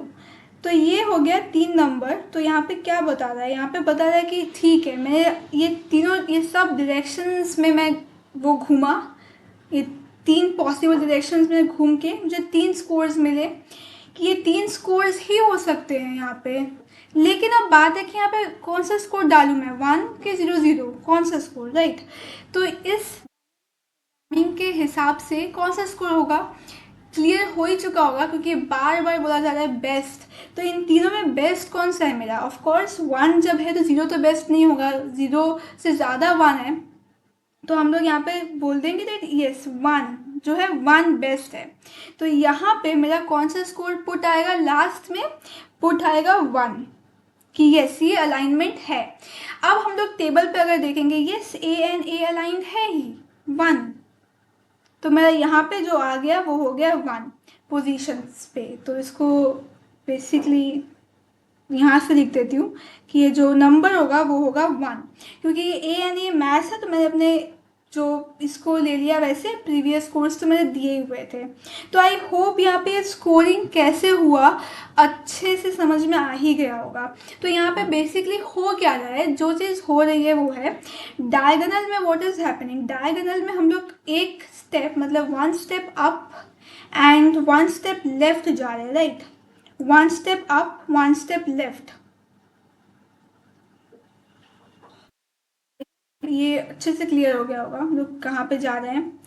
तो ये हो गया 3 नंबर। तो यहाँ पे क्या बता रहा है, यहाँ पे बता रहा है कि ठीक है, मैं ये तीनों, ये सब डायरेक्शंस में मैं वो घूमा, ये 3 पॉसिबल डायरेक्शंस में घूम के मुझे 3 स्कोर्स मिले, कि ये 3 स्कोर्स ही हो सकते हैं यहाँ पे। लेकिन अब बात है कि यहाँ पे कौन सा स्कोर डालूँ मैं, 1 के 0,0, कौन सा स्कोर, राइट। तो इस टाइमिंग के हिसाब से कौन सा स्कोर होगा क्लियर हो ही चुका होगा, क्योंकि बार बार बोला जा रहा है बेस्ट। तो इन तीनों में बेस्ट कौन सा है मेरा, ऑफ कोर्स 1 जब है तो 0 तो बेस्ट नहीं होगा, 0 से ज़्यादा 1 है, तो हम लोग यहाँ पे बोल देंगे दैट यस 1 जो है 1 बेस्ट है। तो यहाँ पे मेरा कौन सा स्कोर पुट आएगा, लास्ट में पुट आएगा 1, कि यस ये अलाइनमेंट है। अब हम लोग टेबल पे अगर देखेंगे, yes A and A aligned है ही 1, तो मेरा यहाँ पे जो आ गया वो हो गया 1 पोजीशंस पे। तो इसको बेसिकली यहाँ से लिख देती हूँ कि ये जो नंबर होगा वो होगा 1, क्योंकि ये ए एंड ए मैथ्स है, तो मैंने अपने जो इसको ले लिया, वैसे प्रीवियस कोर्स तो मैंने दिए हुए थे। तो आई होप यहाँ पे स्कोरिंग कैसे हुआ अच्छे से समझ में आ ही गया होगा। तो यहाँ पे बेसिकली हो क्या रहा है, जो चीज़ हो रही है वो है डायगोनल में व्हाट इज़ हैपनिंग। डायगोनल में हम लोग एक स्टेप मतलब 1 step up and 1 step left जा रहे हैं, right. 1 step up 1 step left, ये अच्छे से क्लियर हो गया होगा हम लोग कहाँ पे जा रहे हैं।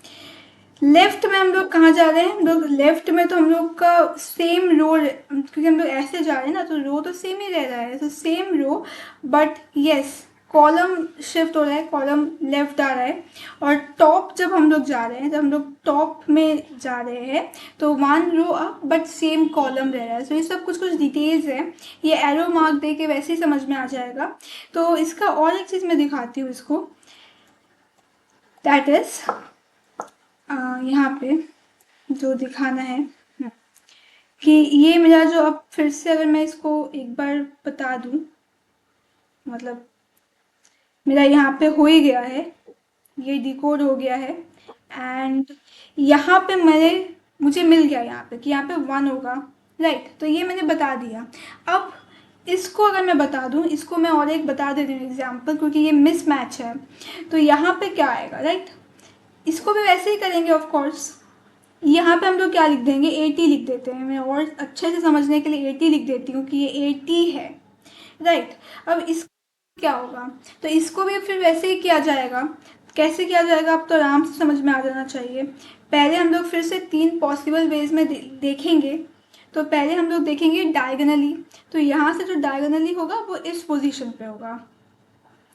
लेफ्ट में हम लोग कहाँ जा रहे हैं, हम लोग लेफ्ट में तो हम लोग का सेम रो, क्योंकि हम लोग ऐसे जा रहे हैं ना, तो रो तो सेम ही रह रहा है, तो same row, but yes column shift हो रहा है, कॉलम लेफ्ट आ रहा है। और टॉप जब हम लोग जा रहे हैं, जब हम लोग टॉप में जा रहे हैं, तो 1 रो अप बट सेम कॉलम रह रहा है। तो ये सब कुछ कुछ डिटेल्स है, ये एरो मार्क दे के वैसे ही समझ में आ जाएगा। तो इसका और एक चीज़ मैं दिखाती हूँ इसको, दैट इज़ यहाँ पे जो दिखाना है, कि ये मेरा जो, अब फिर से अगर मैं इसको एक बार बता दूँ, मतलब मेरा यहाँ पे हो ही गया है, ये डिकोड हो गया है, एंड यहाँ पे मुझे मिल गया यहाँ पे कि यहाँ पे 1 होगा, राइट। तो ये मैंने बता दिया। अब इसको अगर मैं बता दूं, इसको मैं और एक बता देती हूँ एग्जाम्पल, क्योंकि ये मिसमैच है। तो यहाँ पे क्या आएगा, राइट, इसको भी वैसे ही करेंगे ऑफ कोर्स। यहाँ पे हम लोग क्या लिख देंगे, 80 लिख देते हैं। मैं और अच्छे से समझने के लिए 80 लिख देती हूँ कि ये 80 है, राइट। अब इस क्या होगा, तो इसको भी फिर वैसे ही किया जाएगा। कैसे किया जाएगा अब तो आराम से समझ में आ जाना चाहिए। पहले हम लोग फिर से 3 पॉसिबल वेज में देखेंगे। तो पहले हम लोग देखेंगे डायगोनली। तो यहाँ से जो डायगोनली होगा वो इस पोजीशन पे होगा,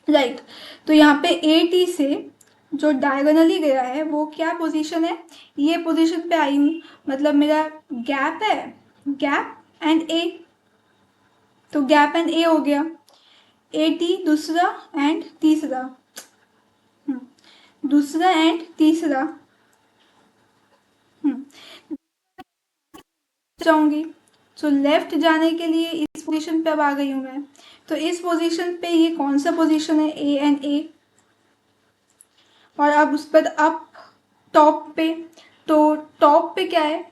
राइट। तो यहाँ पे ए टी से जो डायगोनली गया है वो क्या पोजीशन है, ये पोजीशन पे आई हूँ, मतलब मेरा गैप है, गैप एंड ए। तो गैप एंड ए हो गया, ए टी दूसरा एंड तीसरा, दूसरा एंड तीसरा। जाऊंगी तो लेफ्ट जाने के लिए इस पोजीशन पे अब आ गई हूँ मैं। तो इस पोजीशन पे ये कौन सा पोजीशन है, ए एंड ए। और अब उस पर अप टॉप पे, तो टॉप पे क्या है,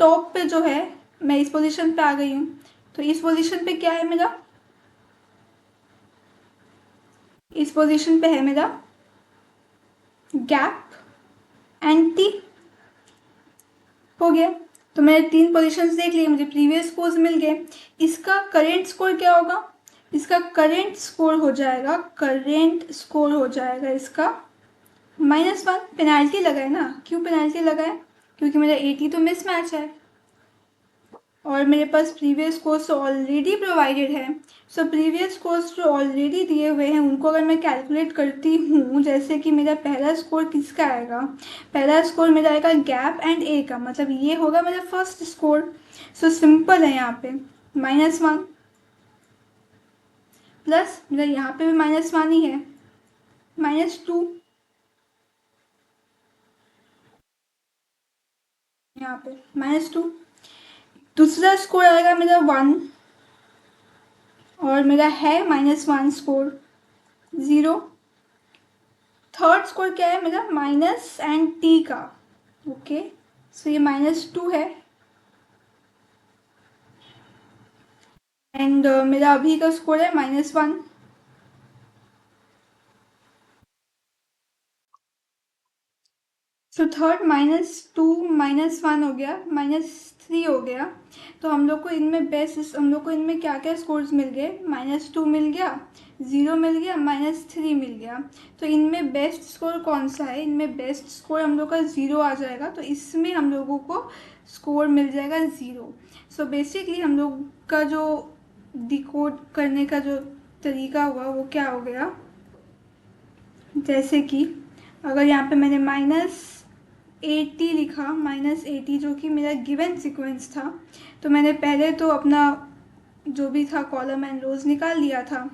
टॉप पे जो है मैं इस पोजीशन पे आ गई हूँ। तो इस पोजीशन पे क्या है मेरा, इस पोजीशन पे है मेरा गैप एंड टी, हो गया। तो मैंने 3 पोजीशंस देख लिए, मुझे प्रीवियस स्कोर्स मिल गए। इसका करेंट स्कोर क्या होगा, इसका करेंट स्कोर हो जाएगा, करेंट स्कोर हो जाएगा इसका -1। पेनाल्टी लगा है ना, क्यों पेनाल्टी लगा है, क्योंकि मेरा 80 तो मिसमैच है और मेरे पास प्रीवियस कोर्स तो ऑलरेडी प्रोवाइडेड है। सो प्रीवियस कोर्स जो ऑलरेडी दिए हुए हैं उनको अगर मैं कैलकुलेट करती हूँ, जैसे कि मेरा पहला स्कोर किसका आएगा, पहला स्कोर मेरा आएगा गैप एंड ए का, मतलब ये होगा मेरा फर्स्ट स्कोर। सो सिंपल है, यहाँ पे -1 प्लस मेरा यहाँ पे भी -1 ही है, -2, यहाँ पे -2। दूसरा स्कोर आएगा मेरा 1 और मेरा है -1 स्कोर, 0। थर्ड स्कोर क्या है मेरा, माइनस एंड टी का, ओके। सो ये -2 है एंड मेरा अभी का स्कोर है -1। सो थर्ड -2 -1 हो गया, -3 हो गया। तो हम लोग को इनमें बेस्ट, हम लोग को इनमें क्या क्या स्कोर्स मिल गए, -2 मिल गया, 0 मिल गया, -3 मिल गया। तो इनमें बेस्ट स्कोर कौन सा है, इनमें बेस्ट स्कोर हम लोग का 0 आ जाएगा। तो इसमें हम लोगों को स्कोर मिल जाएगा 0। सो बेसिकली हम लोग का जो डिकोड करने का जो तरीका हुआ वो क्या हो गया, जैसे कि अगर यहाँ पे मैंने -80 लिखा, -80 जो कि मेरा गिवन सीक्वेंस था, तो मैंने पहले तो अपना जो भी था कॉलम एंड रोज निकाल लिया था।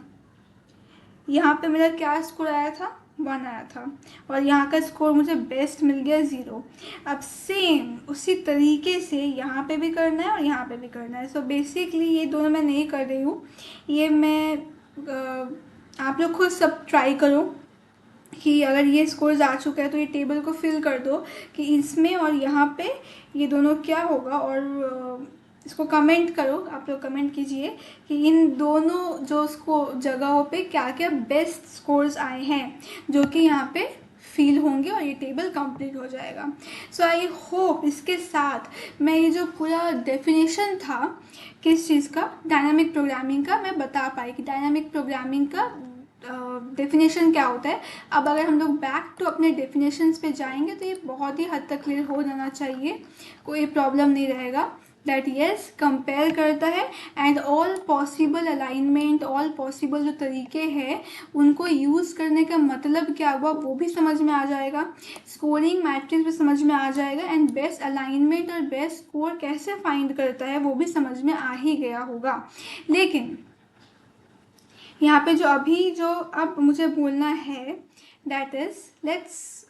यहाँ पे मेरा क्या स्कोर आया था, 1 आया था और यहाँ का स्कोर मुझे बेस्ट मिल गया 0। अब सेम उसी तरीके से यहाँ पे भी करना है और यहाँ पे भी करना है। सो बेसिकली ये दोनों मैं नहीं कर रही हूँ, ये मैं आप लोग खुद सब ट्राई करो कि अगर ये स्कोर्स आ चुका है तो ये टेबल को फिल कर दो कि इसमें और यहाँ पे ये दोनों क्या होगा, और इसको कमेंट करो, आप लोग कमेंट कीजिए कि इन दोनों जो जगहों पे क्या क्या बेस्ट स्कोर्स आए हैं जो कि यहाँ पे फील होंगे और ये टेबल कंप्लीट हो जाएगा। सो आई होप इसके साथ मैं ये जो पूरा डेफिनेशन था किस चीज़ का, डायनामिक प्रोग्रामिंग का, मैं बता पाई कि डायनामिक प्रोग्रामिंग का डेफिनेशन क्या होता है। अब अगर हम लोग बैक टू अपने डेफिनेशंस पे जाएंगे तो ये बहुत ही हद तक क्लियर हो जाना चाहिए, कोई प्रॉब्लम नहीं रहेगा। दैट यस कंपेयर करता है and all possible alignment, all possible जो तरीके हैं उनको यूज़ करने का मतलब क्या हुआ वो भी समझ में आ जाएगा, स्कोरिंग मैट्रिक्स भी समझ में आ जाएगा एंड बेस्ट अलाइनमेंट और बेस्ट स्कोर कैसे फाइंड करता है वो भी समझ में आ ही गया होगा। लेकिन यहाँ पे जो अब मुझे बोलना है दैट इज़ लेट्स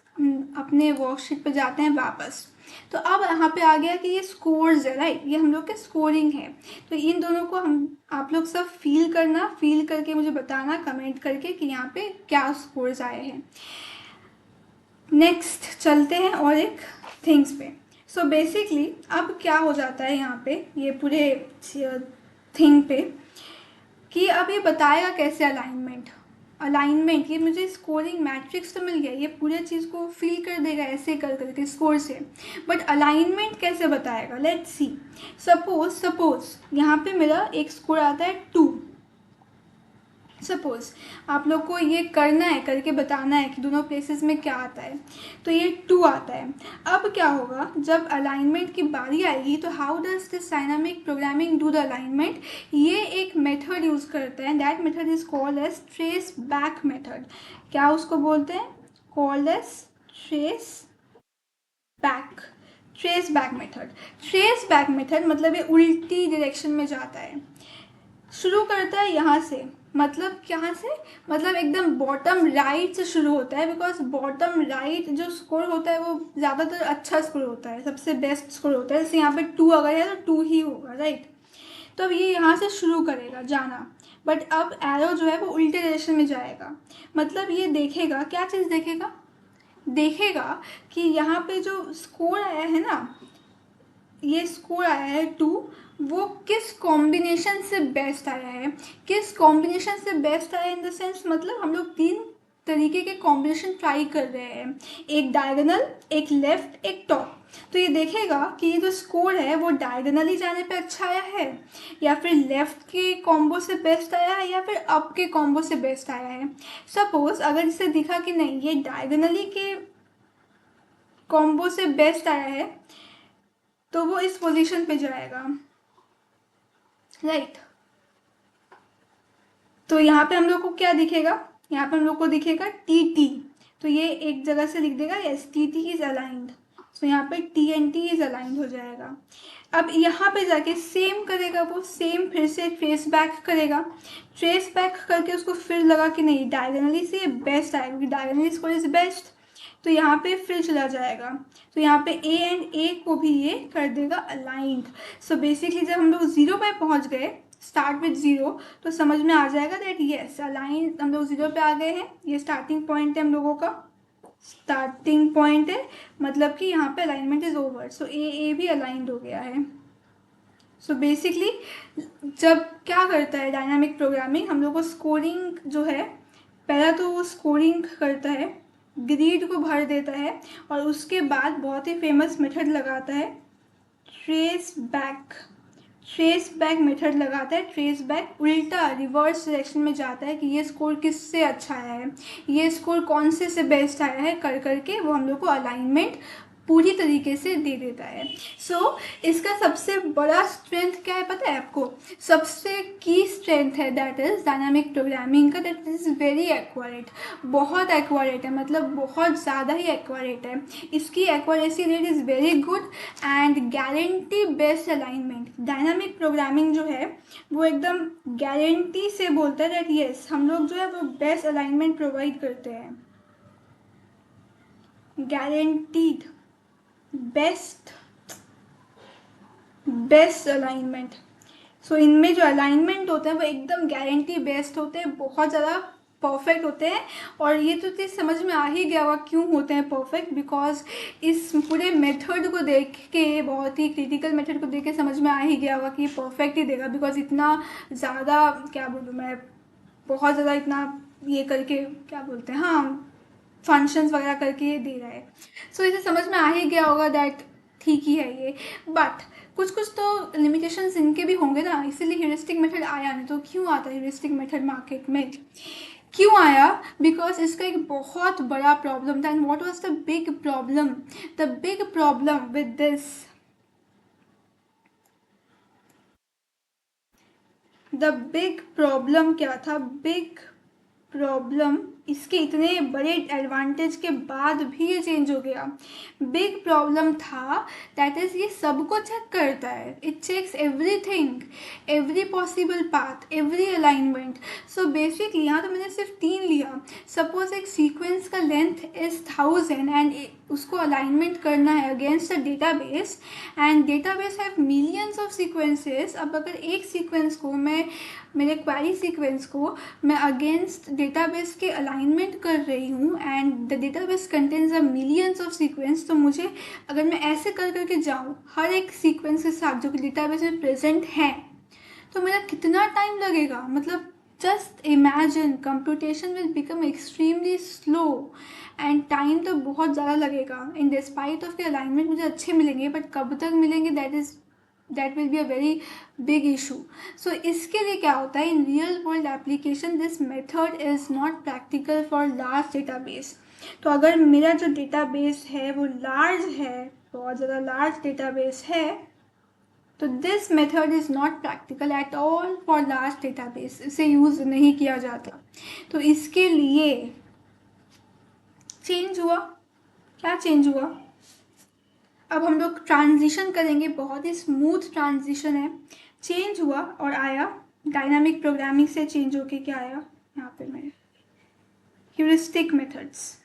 अपने वर्कशीट पे जाते हैं वापस। तो अब यहाँ पे आ गया कि ये स्कोर्स है, राइट, ये हम लोग के स्कोरिंग है। तो इन दोनों को आप लोग सब फील करना, फील करके मुझे बताना कमेंट करके कि यहाँ पे क्या स्कोर्स आए हैं। नेक्स्ट चलते हैं और एक थिंग्स पे। सो बेसिकली अब क्या हो जाता है यहाँ पे ये पूरे थिंग पे कि अब ये बताएगा कैसे अलाइनमेंट। अलाइनमेंट ये मुझे स्कोरिंग मैट्रिक्स तो मिल गया, ये पूरे चीज़ को फिल कर देगा ऐसे कर करके स्कोर से, बट अलाइनमेंट कैसे बताएगा, लेट्स सी। सपोज यहाँ पे मेरा एक स्कोर आता है 2। सपोज आप लोग को ये करना है, करके बताना है कि दोनों प्लेसेस में क्या आता है। तो ये 2 आता है। अब क्या होगा जब अलाइनमेंट की बारी आएगी, तो how does this dynamic programming do the alignment. ये एक मेथड यूज़ करता है, that method is called as trace back method. क्या उसको बोलते हैं, called as trace back. Trace back method, trace back method मतलब ये उल्टी डायरेक्शन में जाता है। शुरू करता है यहाँ से, मतलब यहाँ से मतलब एकदम बॉटम राइट से शुरू होता है, बिकॉज बॉटम राइट जो स्कोर होता है वो ज़्यादातर अच्छा स्कोर होता है, सबसे बेस्ट स्कोर होता है। जैसे यहाँ पे 2 अगर है तो 2 ही होगा, राइट। तो अब ये यहाँ से शुरू करेगा जाना, बट अब एरो जो है वो उल्टे डायरेक्शन में जाएगा। मतलब ये देखेगा, क्या चीज़ देखेगा, देखेगा कि यहाँ पे जो स्कोर आया है ना, ये स्कोर आया है 2, वो किस कॉम्बिनेशन से बेस्ट आया है। किस कॉम्बिनेशन से बेस्ट आया इन द सेंस, मतलब हम लोग 3 तरीके के कॉम्बिनेशन ट्राई कर रहे हैं, एक डायगोनल, एक लेफ्ट, एक टॉप। तो ये देखेगा कि ये जो स्कोर है वो डायगोनली जाने पे अच्छा आया है, या फिर लेफ्ट के कॉम्बो से बेस्ट आया है, या फिर अप के कॉम्बो से बेस्ट आया है। सपोज अगर इसे दिखा कि नहीं ये डायगोनली के कॉम्बो से बेस्ट आया है, तो वो इस पोजीशन पे जाएगा, राइट। तो यहाँ पे हम लोग को क्या दिखेगा, यहाँ पे हम लोग को दिखेगा TT। तो ये एक जगह से लिख देगा, यस TT इज अलाइंड। तो यहाँ पे TNT इज अलाइंड हो जाएगा। अब यहाँ पे जाके सेम करेगा, वो सेम फिर से ट्रेस बैक करेगा। ट्रेस बैक करके उसको फिर लगा कि नहीं डायगोनली से बेस्ट आएगा, क्योंकि डायगोनली स्कोर इज बेस्ट। तो यहाँ पे फिर चला जाएगा, तो यहाँ पे A एंड A को भी ये कर देगा अलाइंड। सो बेसिकली जब हम लोग 0 पे पहुँच गए, स्टार्ट विथ 0, तो समझ में आ जाएगा दैट यस अलाइन, हम लोग 0 पे आ गए हैं। ये स्टार्टिंग पॉइंट है हम लोगों का, स्टार्टिंग पॉइंट है, मतलब कि यहाँ पे अलाइनमेंट इज ओवर। सो ए भी अलाइंड हो गया है। सो बेसिकली जब क्या करता है डायनामिक प्रोग्रामिंग, हम लोग को स्कोरिंग जो है, पहला तो वो स्कोरिंग करता है, ग्रिड को भर देता है, और उसके बाद बहुत ही फेमस मेथड लगाता है trace back. Trace back method लगाता है, ट्रेस बैक उल्टा रिवर्स डायरेक्शन में जाता है कि ये स्कोर किससे अच्छा आया है, ये स्कोर कौन से बेस्ट आया है, कर करके वो हम लोग को अलाइनमेंट पूरी तरीके से दे देता है। सो इसका सबसे बड़ा स्ट्रेंथ क्या है पता है आपको, सबसे की स्ट्रेंथ है दैट इज़ डायनामिक प्रोग्रामिंग का, दैट इज़ वेरी एक्यूरेट। बहुत एक्यूरेट है, मतलब बहुत ज़्यादा ही एक्यूरेट है। इसकी accuracy rate is very good and guarantee best alignment. Dynamic programming जो है वो एकदम गारंटी से बोलता है दैट यस हम लोग जो है वो बेस्ट अलाइनमेंट प्रोवाइड करते हैं, गारंटीड बेस्ट अलाइनमेंट। सो इनमें जो अलाइनमेंट होते हैं वो एकदम गारंटी बेस्ट होते हैं, बहुत ज़्यादा परफेक्ट होते हैं। और ये तो चीज़ समझ में आ ही गया हुआ क्यों होते हैं परफेक्ट, बिकॉज इस पूरे मेथड को देख के, बहुत ही क्रिटिकल मेथड को देख के समझ में आ ही गया होगा कि ये परफेक्ट ही देगा, बिकॉज इतना ज़्यादा क्या बोलूँ मैं, बहुत ज़्यादा इतना ये करके क्या बोलते हैं, हाँ फंक्शंस वगैरह करके ये दे रहा है। सो इसे समझ में आ ही गया होगा दैट ठीक ही है ये। बट कुछ कुछ तो लिमिटेशंस इनके भी होंगे ना, इसीलिए ह्यूरिस्टिक मेथड आया नहीं। तो क्यों आता है ह्यूरिस्टिक मेथड मार्केट में, क्यों आया, बिकॉज इसका एक बहुत बड़ा प्रॉब्लम था। And what was the big problem, the big problem with this, the big problem क्या था, बिग प्रॉब्लम इसके इतने बड़े एडवांटेज के बाद भी ये चेंज हो गया। बिग प्रॉब्लम था दैट इज़ ये सबको चेक करता है, it checks everything, every possible path, every alignment. So basically यहाँ तो मैंने सिर्फ 3 लिया। सपोज एक सीक्वेंस का लेंथ इज़ 1000 एंड उसको अलाइनमेंट करना है against a database, and database have millions of sequences. अब अगर एक सीक्वेंस को मैं मेरे क्वेरी सीक्वेंस को मैं अगेंस्ट डेटाबेस के अलाइनमेंट कर रही हूँ and the database contains a millions of sequence, तो मुझे अगर मैं ऐसे कर करके जाऊँ हर एक सीक्वेंस के साथ जो कि डेटाबेस में प्रेजेंट हैं, तो मेरा कितना टाइम लगेगा। मतलब just imagine, computation will become extremely slow and time तो बहुत ज़्यादा लगेगा। इन डिस्पाइट ऑफ के अलाइनमेंट मुझे अच्छे मिलेंगे, बट कब तक मिलेंगे, that will be a very big issue. So इसके लिए क्या होता है, in real world application this method is not practical for large database. तो अगर मेरा जो डेटाबेस है वो लार्ज है, बहुत ज़्यादा लार्ज डेटाबेस है, तो this method is not practical at all for large database, इसे यूज़ नहीं किया जाता। तो इसके लिए चेंज हुआ, क्या चेंज हुआ, अब हम लोग ट्रांजिशन करेंगे, बहुत ही स्मूथ ट्रांजिशन है। चेंज हुआ और आया डायनामिक प्रोग्रामिंग से चेंज होके क्या आया, यहाँ पे मैं heuristic methods,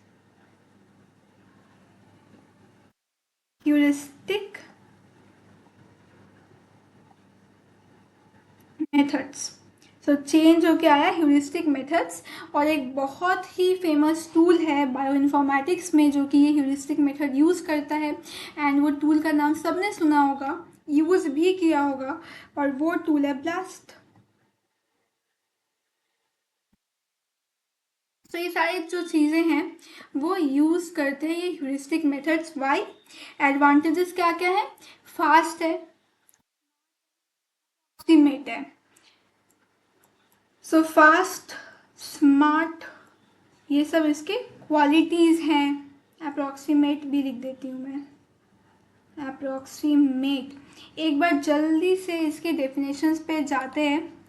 heuristic methods. So change होके आया ह्यूरिस्टिक मेथड्स। और एक बहुत ही फेमस टूल है बायोइन्फॉर्मेटिक्स में जो कि ये ह्यूरिस्टिक मेथड यूज़ करता है, एंड वो टूल का नाम सबने सुना होगा, यूज़ भी किया होगा, और वो टूल है ब्लास्ट। तो ये सारी जो चीज़ें हैं वो यूज़ करते हैं ये ह्यूरिस्टिक मेथड्स। वाई, एडवांटेजेस क्या क्या है, फास्ट है, एस्टिमेट है, सो फास्ट, स्मार्ट, ये सब इसके क्वालिटीज़ हैं। अप्रॉक्सीमेट भी लिख देती हूँ मैं, अप्रॉक्सीमेट। एक बार जल्दी से इसके डेफिनेशंस पे जाते हैं।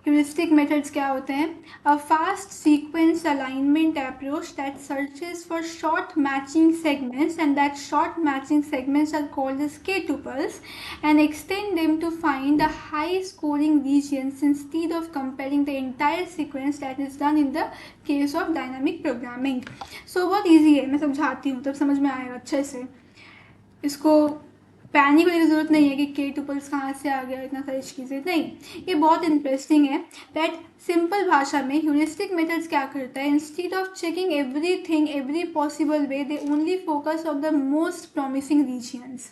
ह्यूरिस्टिक मेथड्स क्या होते हैं, a fast sequence alignment approach that searches for short matching segments and that short matching segments are called as k tuples and extend them to find the high scoring regions instead of comparing the entire sequence that is done in the case of dynamic programming. So बहुत easy है, मैं समझाती हूँ तब समझ में आएगा अच्छे से। इसको पैनिक होने की ज़रूरत नहीं है कि के टुपल्स कहाँ से आ गया, इतना सारी चीज़ें नहीं, ये बहुत इंटरेस्टिंग है। दैट सिंपल भाषा में ह्यूरिस्टिक मेथड्स क्या करता है, instead of checking everything every possible way, they only focus on the most promising regions.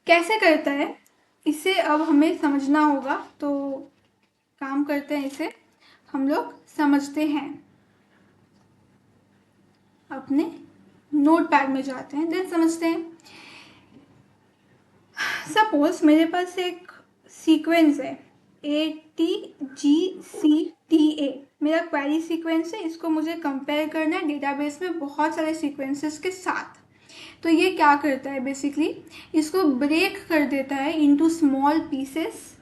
कैसे करता है इसे अब हमें समझना होगा, तो काम करते हैं, इसे हम लोग समझते हैं। अपने नोट पैड में जाते हैं, देन समझते हैं। सपोज मेरे पास एक सीक्वेंस है ATGCTA, मेरा क्वेरी सीक्वेंस है, इसको मुझे कंपेयर करना है डेटाबेस में बहुत सारे सीक्वेंसेस के साथ। तो ये क्या करता है, बेसिकली इसको ब्रेक कर देता है इनटू स्मॉल पीसेस।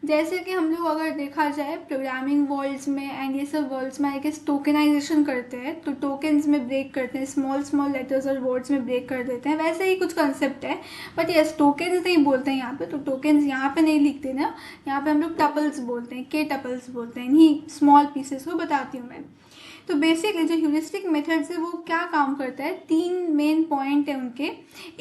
जैसे कि हम लोग अगर देखा जाए प्रोग्रामिंग वर्ल्ड्स में एंड ये सब वर्ल्ड्स में आई गेस टोकनाइजेशन करते हैं, तो टोकन्स में ब्रेक करते हैं, स्मॉल स्मॉल लेटर्स और वर्ड्स में ब्रेक कर देते हैं, वैसे ही कुछ कंसेप्ट है। बट यस, टोकन्स नहीं बोलते हैं यहाँ पे, तो टोकन्स यहाँ पे नहीं लिखते ना, यहाँ पे हम लोग टपल्स बोलते हैं, के टपल्स बोलते हैं, इन्हीं स्मॉल पीसेस को बताती हूँ मैं। तो बेसिकली जो ह्यूरिस्टिक मेथड्स है वो क्या काम करता है, तीन मेन पॉइंट है उनके।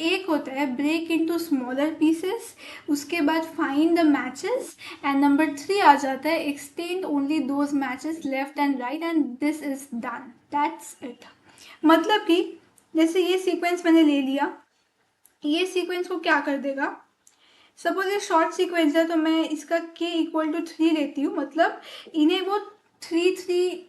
एक होता है ब्रेक इनटू स्मॉलर पीसेस, उसके बाद find the matches, and number 3 आ जाता है extend only those matches left and right, and this is done, that's it. मतलब कि जैसे ये सीक्वेंस मैंने ले लिया, ये सीक्वेंस को क्या कर देगा, सपोज ये शॉर्ट सीक्वेंस है तो मैं इसका k इक्वल टू 3 लेती हूँ, मतलब इन्हें वो 3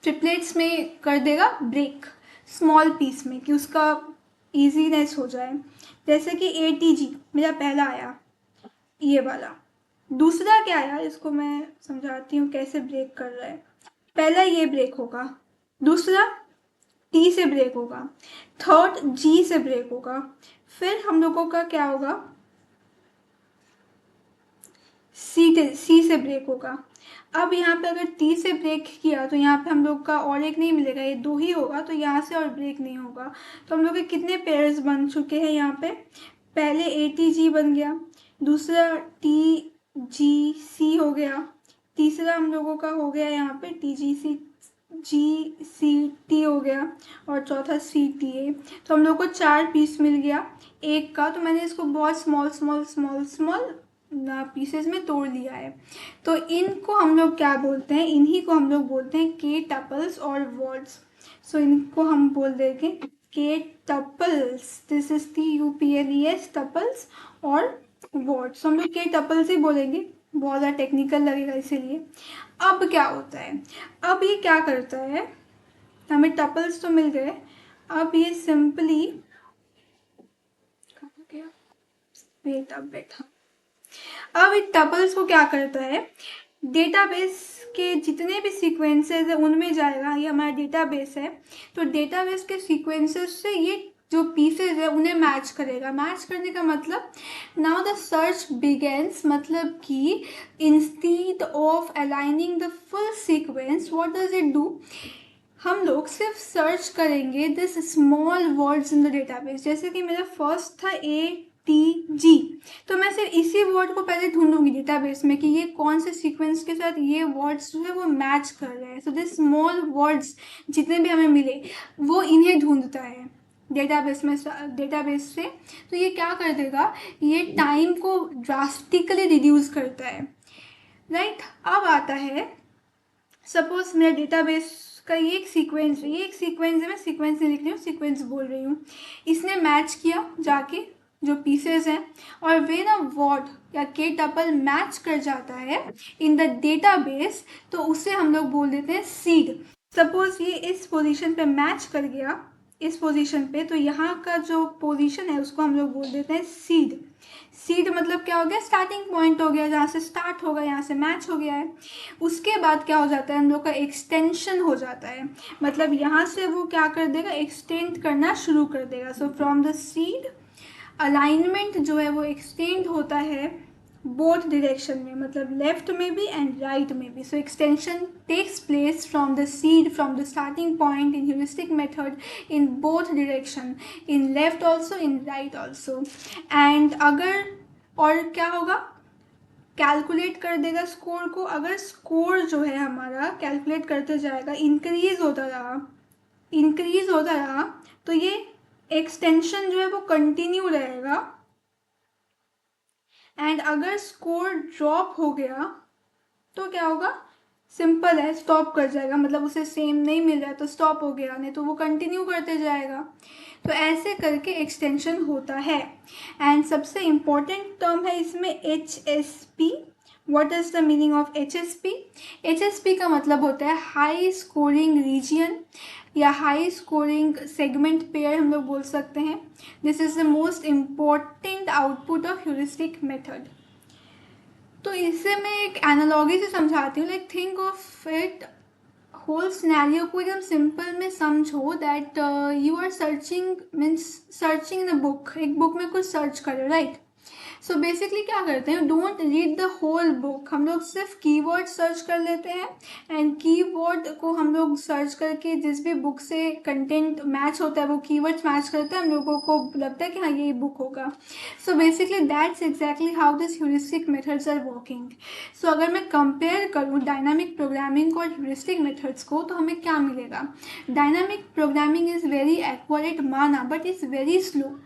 ट्रिपलेट्स में कर देगा ब्रेक, स्मॉल पीस में, कि उसका ईजीनेस हो जाए। जैसे कि ATG मेरा पहला आया, ये वाला। दूसरा क्या आया, इसको मैं समझाती हूँ कैसे ब्रेक कर रहा है। पहला ये ब्रेक होगा, दूसरा T से ब्रेक होगा, थर्ड G से ब्रेक होगा, फिर हम लोगों का क्या होगा, सी से ब्रेक होगा। अब यहाँ पे अगर टी से ब्रेक किया तो यहाँ पे हम लोग का और एक नहीं मिलेगा, ये 2 ही होगा, तो यहाँ से और ब्रेक नहीं होगा। तो हम लोग के कितने पेयर्स बन चुके हैं यहाँ पे, पहले ATG बन गया, दूसरा TGC हो गया, तीसरा हम लोगों का हो गया यहाँ पे TGCT हो गया, और चौथा CTA। तो हम लोग को 4 पीस मिल गया एक का। तो मैंने इसको बहुत small small small small pieces में तोड़ लिया है। तो इनको हम लोग क्या बोलते हैं, इन्हीं को हम लोग बोलते हैं के टपल्स और वर्ड्स। सो इनको हम बोल देंगे के tuples, this is TUPLES tuples और वर्ड्स। हम लोग के टपल्स ही बोलेंगे, बहुत ज़्यादा टेक्निकल लगेगा इसीलिए। अब क्या होता है, अब ये क्या करता है, हमें टपल्स तो मिल गए, अब ये सिंपली बेटा अब एक टपल्स को क्या करता है, डेटाबेस के जितने भी सीक्वेंसेस है उनमें जाएगा, ये हमारा डेटाबेस है, तो डेटाबेस के सीक्वेंसेस से ये जो पीसेज है उन्हें मैच करेगा। मैच करने का मतलब नाउ द सर्च बिगेन्स, मतलब कि instead of aligning the full sequence what does it do, हम लोग सिर्फ सर्च करेंगे this small words in the database. जैसे कि मेरा फर्स्ट था ATG, तो मैं सिर्फ इसी वर्ड को पहले ढूंढूंगी डेटाबेस में कि ये कौन से सीक्वेंस के साथ ये वर्ड्स जो है वो मैच कर रहे हैं। सो दिस स्मॉल वर्ड्स जितने भी हमें मिले वो इन्हें ढूंढता है डेटाबेस में, डेटाबेस से। तो ये क्या कर देगा, ये टाइम को ड्रास्टिकली रिड्यूस करता है, राइट। अब आता है, सपोज मेरा डेटाबेस का ये एक सीक्वेंस है, ये एक सीक्वेंस है, मैं सीक्वेंस नहीं लिख रही हूँ, सीक्वेंस बोल रही हूँ। इसने मैच किया जाके जो पीसेस हैं, और व्हेन अ वर्ड या के टपल मैच कर जाता है इन द डेटाबेस, तो उसे हम लोग बोल देते हैं सीड। सपोज ये इस पोजीशन पे मैच कर गया, इस पोजीशन पे, तो यहाँ का जो पोजीशन है उसको हम लोग बोल देते हैं सीड। सीड मतलब क्या हो गया, स्टार्टिंग पॉइंट हो गया, जहाँ से स्टार्ट होगा यहाँ से मैच हो गया है। उसके बाद क्या हो जाता है, हम लोग का एक्सटेंशन हो जाता है, मतलब यहाँ से वो क्या कर देगा, एक्सटेंड करना शुरू कर देगा। So from the seed alignment जो है वो एक्सटेंड होता है बोथ डायरेक्शन में, मतलब लेफ्ट में भी एंड राइट में भी। So extension takes place from the seed, from the starting point in heuristic method in both direction, in left also in right also. And अगर और क्या होगा, कैलकुलेट कर देगा स्कोर को। अगर स्कोर जो है हमारा कैलकुलेट करते जाएगा, इंक्रीज होता रहा, इंक्रीज होता रहा, तो ये एक्सटेंशन जो है वो कंटिन्यू रहेगा। एंड अगर स्कोर ड्रॉप हो गया तो क्या होगा, सिंपल है, स्टॉप कर जाएगा, मतलब उसे सेम नहीं मिल रहा है तो स्टॉप हो गया, नहीं तो वो कंटिन्यू करते जाएगा। तो ऐसे करके एक्सटेंशन होता है। एंड सबसे इम्पोर्टेंट टर्म है इसमें HSP। What is the meaning of HSP? HSP का मतलब होता है हाई स्कोरिंग रीजियन या हाई स्कोरिंग सेगमेंट पेयर हम लोग बोल सकते हैं। This is the most important output of heuristic method. तो इसे मैं एक एनालॉजी से समझाती हूँ, like think of it, whole scenario को एकदम सिंपल में समझो that you are searching, means searching in a book, एक बुक में कुछ सर्च करो, राइट। सो बेसिकली क्या करते हैं, don't read the whole book, हम लोग सिर्फ कीवर्ड सर्च कर लेते हैं, एंड कीवर्ड को हम लोग सर्च करके जिस भी बुक से कंटेंट मैच होता है वो कीवर्ड्स मैच करते हैं, हम लोगों को लगता है कि हाँ ये बुक होगा। So basically that's exactly how this heuristic methods are working. So अगर मैं कंपेयर करूँ डायनामिक प्रोग्रामिंग और ह्यूरिस्टिक मेथड्स को, तो हमें क्या मिलेगा, dynamic programming is very accurate माना but is very slow.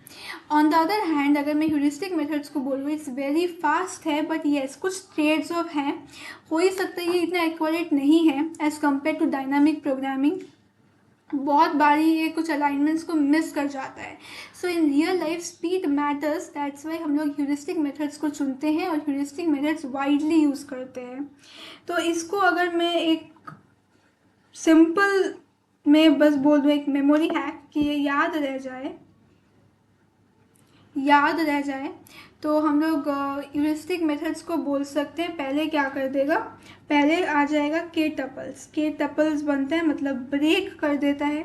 On the other hand अगर मैं ह्यूरिस्टिक मेथड्स को बोलूँ, इट्स वेरी फास्ट है, बट येस कुछ ट्रेड्स ऑफ हैं, हो ही सकता है ये इतना एक्यूरेट नहीं है as compare to dynamic programming. बहुत बारी ये कुछ अलाइनमेंट्स को मिस कर जाता है। So in real life speed matters, that's why हम लोग ह्यूरिस्टिक मेथड्स को चुनते हैं और ह्यूरिस्टिक मेथड्स वाइडली यूज़ करते हैं। तो इसको अगर मैं एक सिंपल में बस बोल दूँ, एक मेमोरी हैक कि ये याद रह जाए, याद रह जाए, तो हम लोग ह्यूरिस्टिक मेथड्स को बोल सकते हैं। पहले क्या कर देगा, पहले आ जाएगा के टपल्स, के टपल्स बनते हैं मतलब ब्रेक कर देता है।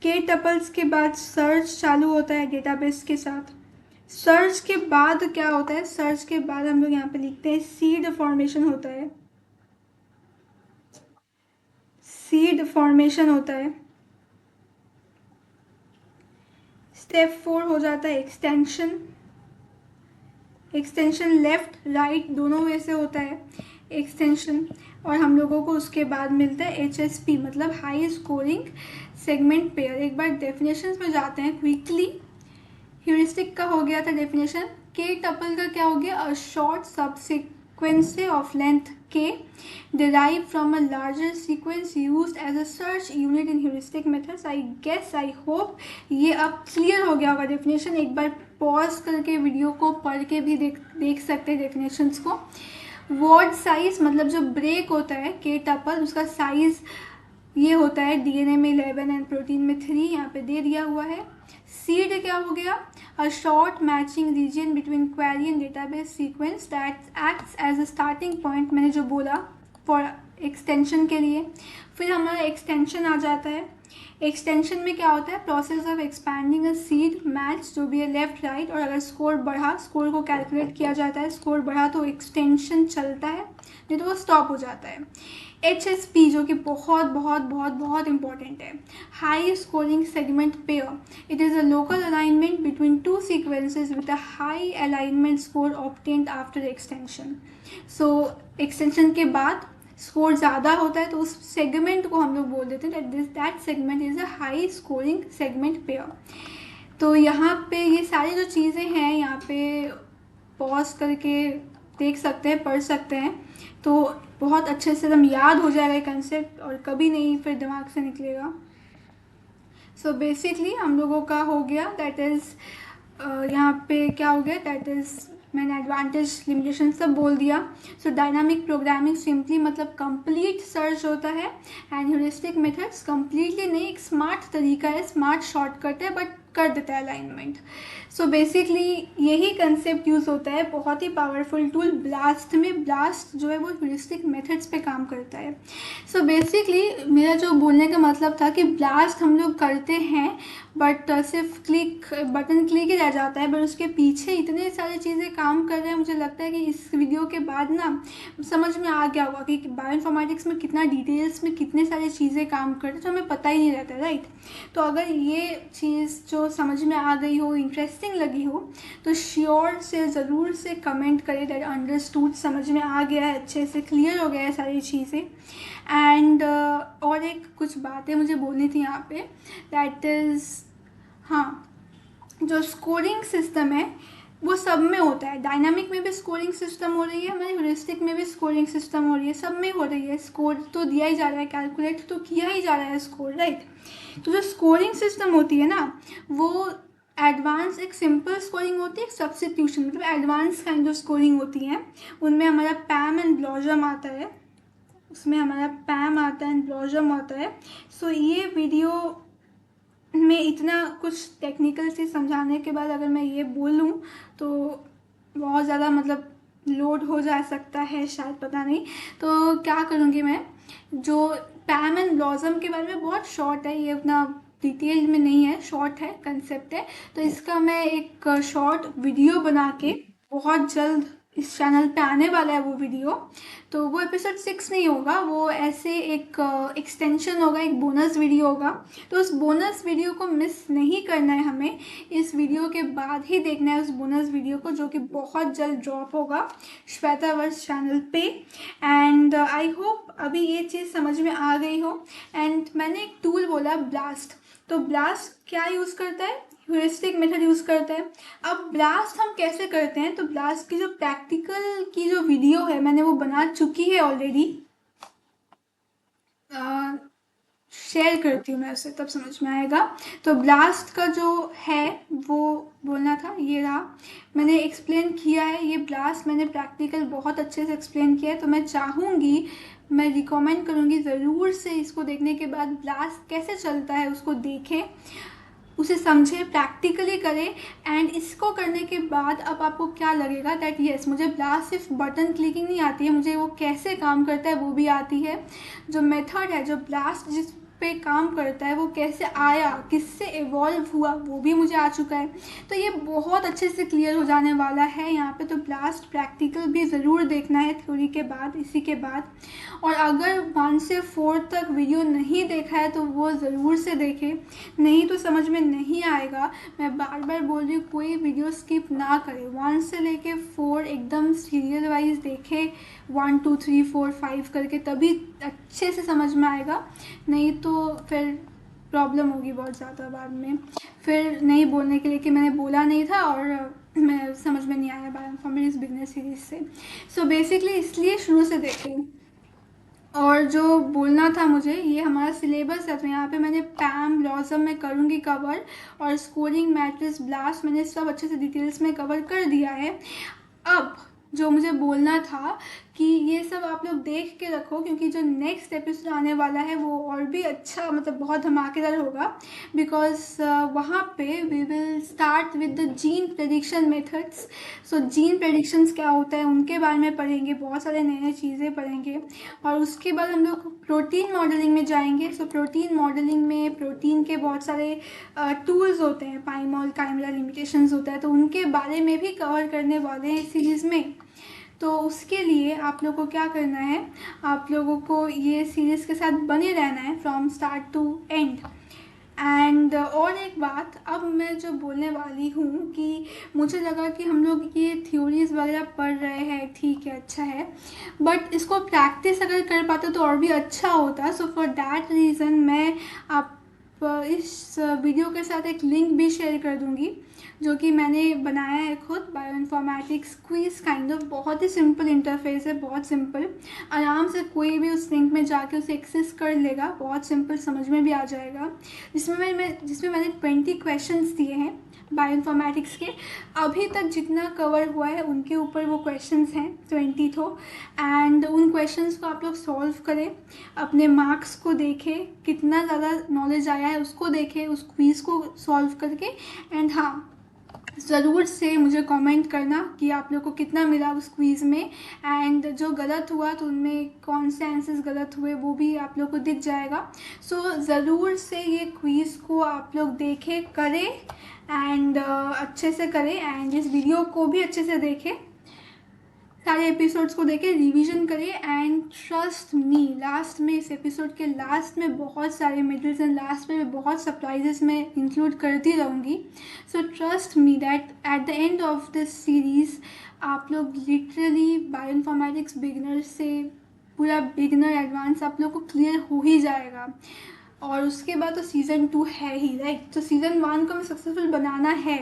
के टपल्स के बाद सर्च चालू होता है डेटाबेस के साथ। सर्च के बाद क्या होता है, सर्च के बाद हम लोग यहाँ पे लिखते हैं सीड फॉर्मेशन होता है, सीड फॉर्मेशन होता है। स्टेप 4 हो जाता है एक्सटेंशन। एक्सटेंशन लेफ्ट राइट दोनों वे से होता है एक्सटेंशन, और हम लोगों को उसके बाद मिलता है HSP मतलब हाई स्कोरिंग सेगमेंट पेयर। एक बार डेफिनेशंस में जाते हैं क्विकली। ह्यूरिस्टिक का हो गया था डेफिनेशन के टपल का क्या हो गया, a short subsequence of length के derived from a larger sequence used as a search unit in heuristic methods. I hope ये अब क्लियर हो गया होगा डेफिनेशन. एक बार पॉज करके वीडियो को पढ़ के भी देख सकते हैं डेफिनेशंस को. वर्ड साइज मतलब जो ब्रेक होता है के टपल, उसका साइज ये होता है डीएनए में 11 एंड प्रोटीन में 3, यहाँ पे दे दिया हुआ है. सीड क्या हो गया, a short matching region between query and database sequence that acts as a starting point, मैंने जो बोला फॉर एक्सटेंशन के लिए. फिर हमारा एक्सटेंशन आ जाता है. एक्सटेंशन में क्या होता है, process of expanding a seed match जो भी है लेफ्ट राइट, और अगर स्कोर बढ़ा, स्कोर को कैलकुलेट किया जाता है, स्कोर बढ़ा तो एक्सटेंशन चलता है, नहीं तो वो स्टॉप हो जाता है. HSP जो कि बहुत बहुत बहुत बहुत इंपॉर्टेंट है, high scoring segment pair. It is a local alignment between two sequences with a high alignment score obtained after extension. So extension के बाद स्कोर ज़्यादा होता है तो उस सेगमेंट को हम लोग बोल देते हैं that segment is a high scoring segment pair. तो यहाँ पे ये सारी जो चीज़ें हैं यहाँ पे पॉज करके देख सकते हैं, पढ़ सकते हैं, तो बहुत अच्छे से एकदम याद हो जाएगा ये कंसेप्ट और कभी नहीं फिर दिमाग से निकलेगा. सो बेसिकली हम लोगों का हो गया, दैट इज़ यहाँ पे क्या हो गया, दैट इज़ मैंने एडवांटेज लिमिटेशन सब बोल दिया. सो डायनामिक प्रोग्रामिंग सिंपली मतलब कंप्लीट सर्च होता है, एंड ह्यूरिस्टिक मेथड्स कंप्लीटली नहीं, एक स्मार्ट तरीका है, स्मार्ट शॉर्टकट है, बट कर देता है अलाइनमेंट. सो बेसिकली यही कंसेप्ट यूज़ होता है. बहुत ही पावरफुल टूल ब्लास्ट में, ब्लास्ट जो है वो ह्यूरिस्टिक मेथड्स पे काम करता है. सो बेसिकली मेरा जो बोलने का मतलब था कि ब्लास्ट हम लोग करते हैं बट सिर्फ बटन क्लिक ही रह जाता है, बट उसके पीछे इतने सारी चीज़ें काम कर रहे हैं. मुझे लगता है कि इस वीडियो के बाद ना समझ में आ गया होगा कि बायोइन्फॉर्मेटिक्स में कितना डिटेल्स में कितने सारी चीज़ें काम करते हैं, तो हमें पता ही नहीं रहता, राइट. तो अगर ये चीज़ जो समझ में आ गई हो, इंटरेस्टिंग लगी हो, तो श्योर से ज़रूर से कमेंट करें दैट अंडरस्टूड, समझ में आ गया है, अच्छे से क्लियर हो गया है सारी चीज़ें. एंड और एक कुछ बातें मुझे बोलनी थी यहाँ पे, दैट इज़ हाँ, जो स्कोरिंग सिस्टम है वो सब में होता है. डायनामिक में भी स्कोरिंग सिस्टम हो रही है, हमारे ह्यूरिस्टिक में भी स्कोरिंग सिस्टम हो रही है, सब में हो रही है. स्कोर तो दिया ही जा रहा है, कैलकुलेट तो किया ही जा रहा है स्कोर, राइट. तो जो स्कोरिंग सिस्टम होती है ना, वो एडवांस एक सिंपल स्कोरिंग होती है, एक सब्स्टिट्यूशन मतलब एडवांस काइंड ऑफ स्कोरिंग होती है. उनमें हमारा पैम एंड ब्लॉजम आता है, उसमें हमारा पैम आता है एंड ब्लॉजम आता है. सो ये वीडियो में इतना कुछ टेक्निकल से समझाने के बाद अगर मैं ये बोलूँ तो बहुत ज़्यादा मतलब लोड हो जा सकता है शायद, पता नहीं. तो क्या करूँगी मैं, जो पैम एंड ब्लॉसम के बारे में बहुत शॉर्ट है, ये उतना डिटेल में नहीं है, शॉर्ट है, कंसेप्ट है, तो इसका मैं एक शॉर्ट वीडियो बना के बहुत जल्द इस चैनल पे आने वाला है वो वीडियो. तो वो एपिसोड 6 नहीं होगा, वो ऐसे एक एक्सटेंशन होगा, एक बोनस वीडियो होगा. तो उस बोनस वीडियो को मिस नहीं करना है हमें, इस वीडियो के बाद ही देखना है उस बोनस वीडियो को, जो कि बहुत जल्द ड्रॉप होगा श्वेतावर्स चैनल पे. एंड आई होप अभी ये चीज़ समझ में आ गई हो. एंड मैंने एक टूल बोला ब्लास्ट, तो ब्लास्ट क्या यूज़ करता है, ह्यूरिस्टिक मेथड यूज़ करता है. अब ब्लास्ट हम कैसे करते हैं, तो ब्लास्ट की जो प्रैक्टिकल की जो वीडियो है मैंने वो बना चुकी है ऑलरेडी, शेयर करती हूँ मैं उसे, तब समझ में आएगा. तो ब्लास्ट का जो है वो बोलना था, ये रहा, मैंने एक्सप्लेन किया है. ये ब्लास्ट मैंने प्रैक्टिकल बहुत अच्छे से एक्सप्लेन किया है, तो मैं चाहूँगी, मैं रिकमेंड करूँगी ज़रूर से इसको देखने के बाद ब्लास्ट कैसे चलता है उसको देखें, उसे समझे, प्रैक्टिकली करें. एंड इसको करने के बाद अब आपको क्या लगेगा, दैट यस मुझे ब्लास्ट सिर्फ बटन क्लिकिंग नहीं आती है, मुझे वो कैसे काम करता है वो भी आती है. जो मेथड है, जो ब्लास्ट जिस पे काम करता है वो कैसे आया, किससे इवॉल्व हुआ, वो भी मुझे आ चुका है. तो ये बहुत अच्छे से क्लियर हो जाने वाला है यहाँ पे. तो ब्लास्ट प्रैक्टिकल भी ज़रूर देखना है थ्योरी के बाद, इसी के बाद. और अगर 1 से 4 तक वीडियो नहीं देखा है तो वो ज़रूर से देखें, नहीं तो समझ में नहीं आएगा. मैं बार बार बोल रही हूँ, कोई वीडियो स्किप ना करें, 1 से लेके 4 एकदम सीरियल वाइज देखें, 1 2 3 4 5 करके, तभी अच्छे से समझ में आएगा. नहीं तो फिर प्रॉब्लम होगी बहुत ज़्यादा बाद में, फिर नहीं बोलने के लिए कि मैंने बोला नहीं था और मैं समझ में नहीं आया बायोइन्फॉर्मेटिक्स बिगनर सीरीज से। सो बेसिकली इसलिए शुरू से देखें। और जो बोलना था मुझे, ये हमारा सिलेबस है, तो यहाँ पे मैंने पैम लॉजम में करूँगी कवर, और स्कोरिंग मैट्रिक्स ब्लास्ट मैंने सब अच्छे से डिटेल्स में कवर कर दिया है। अब जो मुझे बोलना था कि ये सब आप लोग देख के रखो, क्योंकि जो नेक्स्ट एपिसोड आने वाला है वो और भी अच्छा, मतलब बहुत धमाकेदार होगा, बिकॉज वहाँ पे we will start with the gene prediction methods. So gene predictions क्या होता है उनके बारे में पढ़ेंगे, बहुत सारे नए नए चीज़ें पढ़ेंगे, और उसके बाद हम लोग प्रोटीन मॉडलिंग में जाएंगे। सो प्रोटीन मॉडलिंग में प्रोटीन के बहुत सारे टूल्स होते हैं, पाइमोल काइमरा लिमिटेशंस होता है, तो उनके बारे में भी कवर करने वाले हैं इस सीरीज़ में। तो उसके लिए आप लोगों को क्या करना है, आप लोगों को ये सीरीज़ के साथ बने रहना है from start to end. And और एक बात, अब मैं जो बोलने वाली हूँ कि मुझे लगा कि हम लोग ये थ्योरीज वगैरह पढ़ रहे हैं, ठीक है, अच्छा है, बट इसको प्रैक्टिस अगर कर पाते तो और भी अच्छा होता। सो फॉर दैट रीज़न मैं आप इस वीडियो के साथ एक लिंक भी शेयर कर दूँगी, जो कि मैंने बनाया है खुद, बायोइन्फॉर्मेटिक्स क्विज काइंड ऑफ। बहुत ही सिंपल इंटरफेस है, बहुत सिंपल, आराम से कोई भी उस लिंक में जाके उसे एक्सेस कर लेगा, बहुत सिंपल, समझ में भी आ जाएगा। जिसमें मैंने 20 क्वेश्चंस दिए हैं बायोइन्फॉर्मेटिक्स के। अभी तक जितना कवर हुआ है उनके ऊपर वो क्वेश्चंस हैं, 20 तो। एंड उन क्वेश्चंस को आप लोग सॉल्व करें, अपने मार्क्स को देखें, कितना ज़्यादा नॉलेज आया है उसको देखें, उस क्विज़ को सॉल्व करके। एंड हाँ, ज़रूर से मुझे कमेंट करना कि आप लोग को कितना मिला उस क्विज़ में, एंड जो गलत हुआ तो उनमें कौन से आंसर्स गलत हुए वो भी आप लोग को दिख जाएगा। सो ज़रूर से ये क्विज़ को आप लोग देखें, करें, एंड अच्छे से करें, एंड इस वीडियो को भी अच्छे से देखें, सारे एपिसोड्स को देखें, रिवीजन करें, एंड ट्रस्ट मी, लास्ट में, इस एपिसोड के लास्ट में बहुत सारे मिडल्स एंड लास्ट में बहुत सरप्राइजेस मैं इंक्लूड करती रहूँगी। So trust me that at the end of this series आप लोग लिटरली बायोइन्फॉर्मेटिक्स बिगनर से पूरा बिगनर एडवांस आप लोग को क्लियर हो ही जाएगा। और उसके बाद तो सीज़न 2 है ही, राइट। तो सीज़न 1 को हमें सक्सेसफुल बनाना है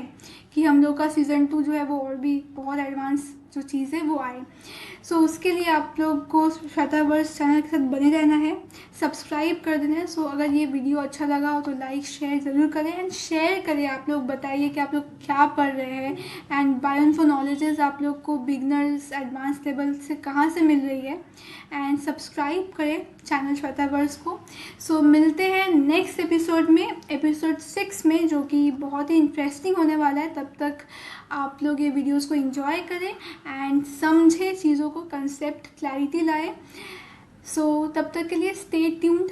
कि हम लोग का सीज़न 2 जो है वो और भी बहुत एडवांस जो चीज़ है वो आए। सो उसके लिए आप लोग को श्वेतावर्स चैनल के साथ बने रहना है, सब्सक्राइब कर देना है। सो अगर ये वीडियो अच्छा लगा हो तो लाइक शेयर ज़रूर करें, एंड शेयर करें, आप लोग बताइए कि आप लोग क्या पढ़ रहे हैं, एंड बायोइन्फो नॉलेजेस आप लोग को बिगनर्स एडवांस लेवल से कहाँ से मिल रही है, एंड सब्सक्राइब करें चैनल श्वेतावर्स को। सो मिलते हैं नेक्स्ट एपिसोड में, एपिसोड 6 में, जो कि बहुत ही इंटरेस्टिंग होने वाला है। तब तक आप लोग ये वीडियोस को एंजॉय करें एंड समझें चीज़ों को, कंसेप्ट क्लैरिटी लाए। सो तब तक के लिए स्टे ट्यून्ड।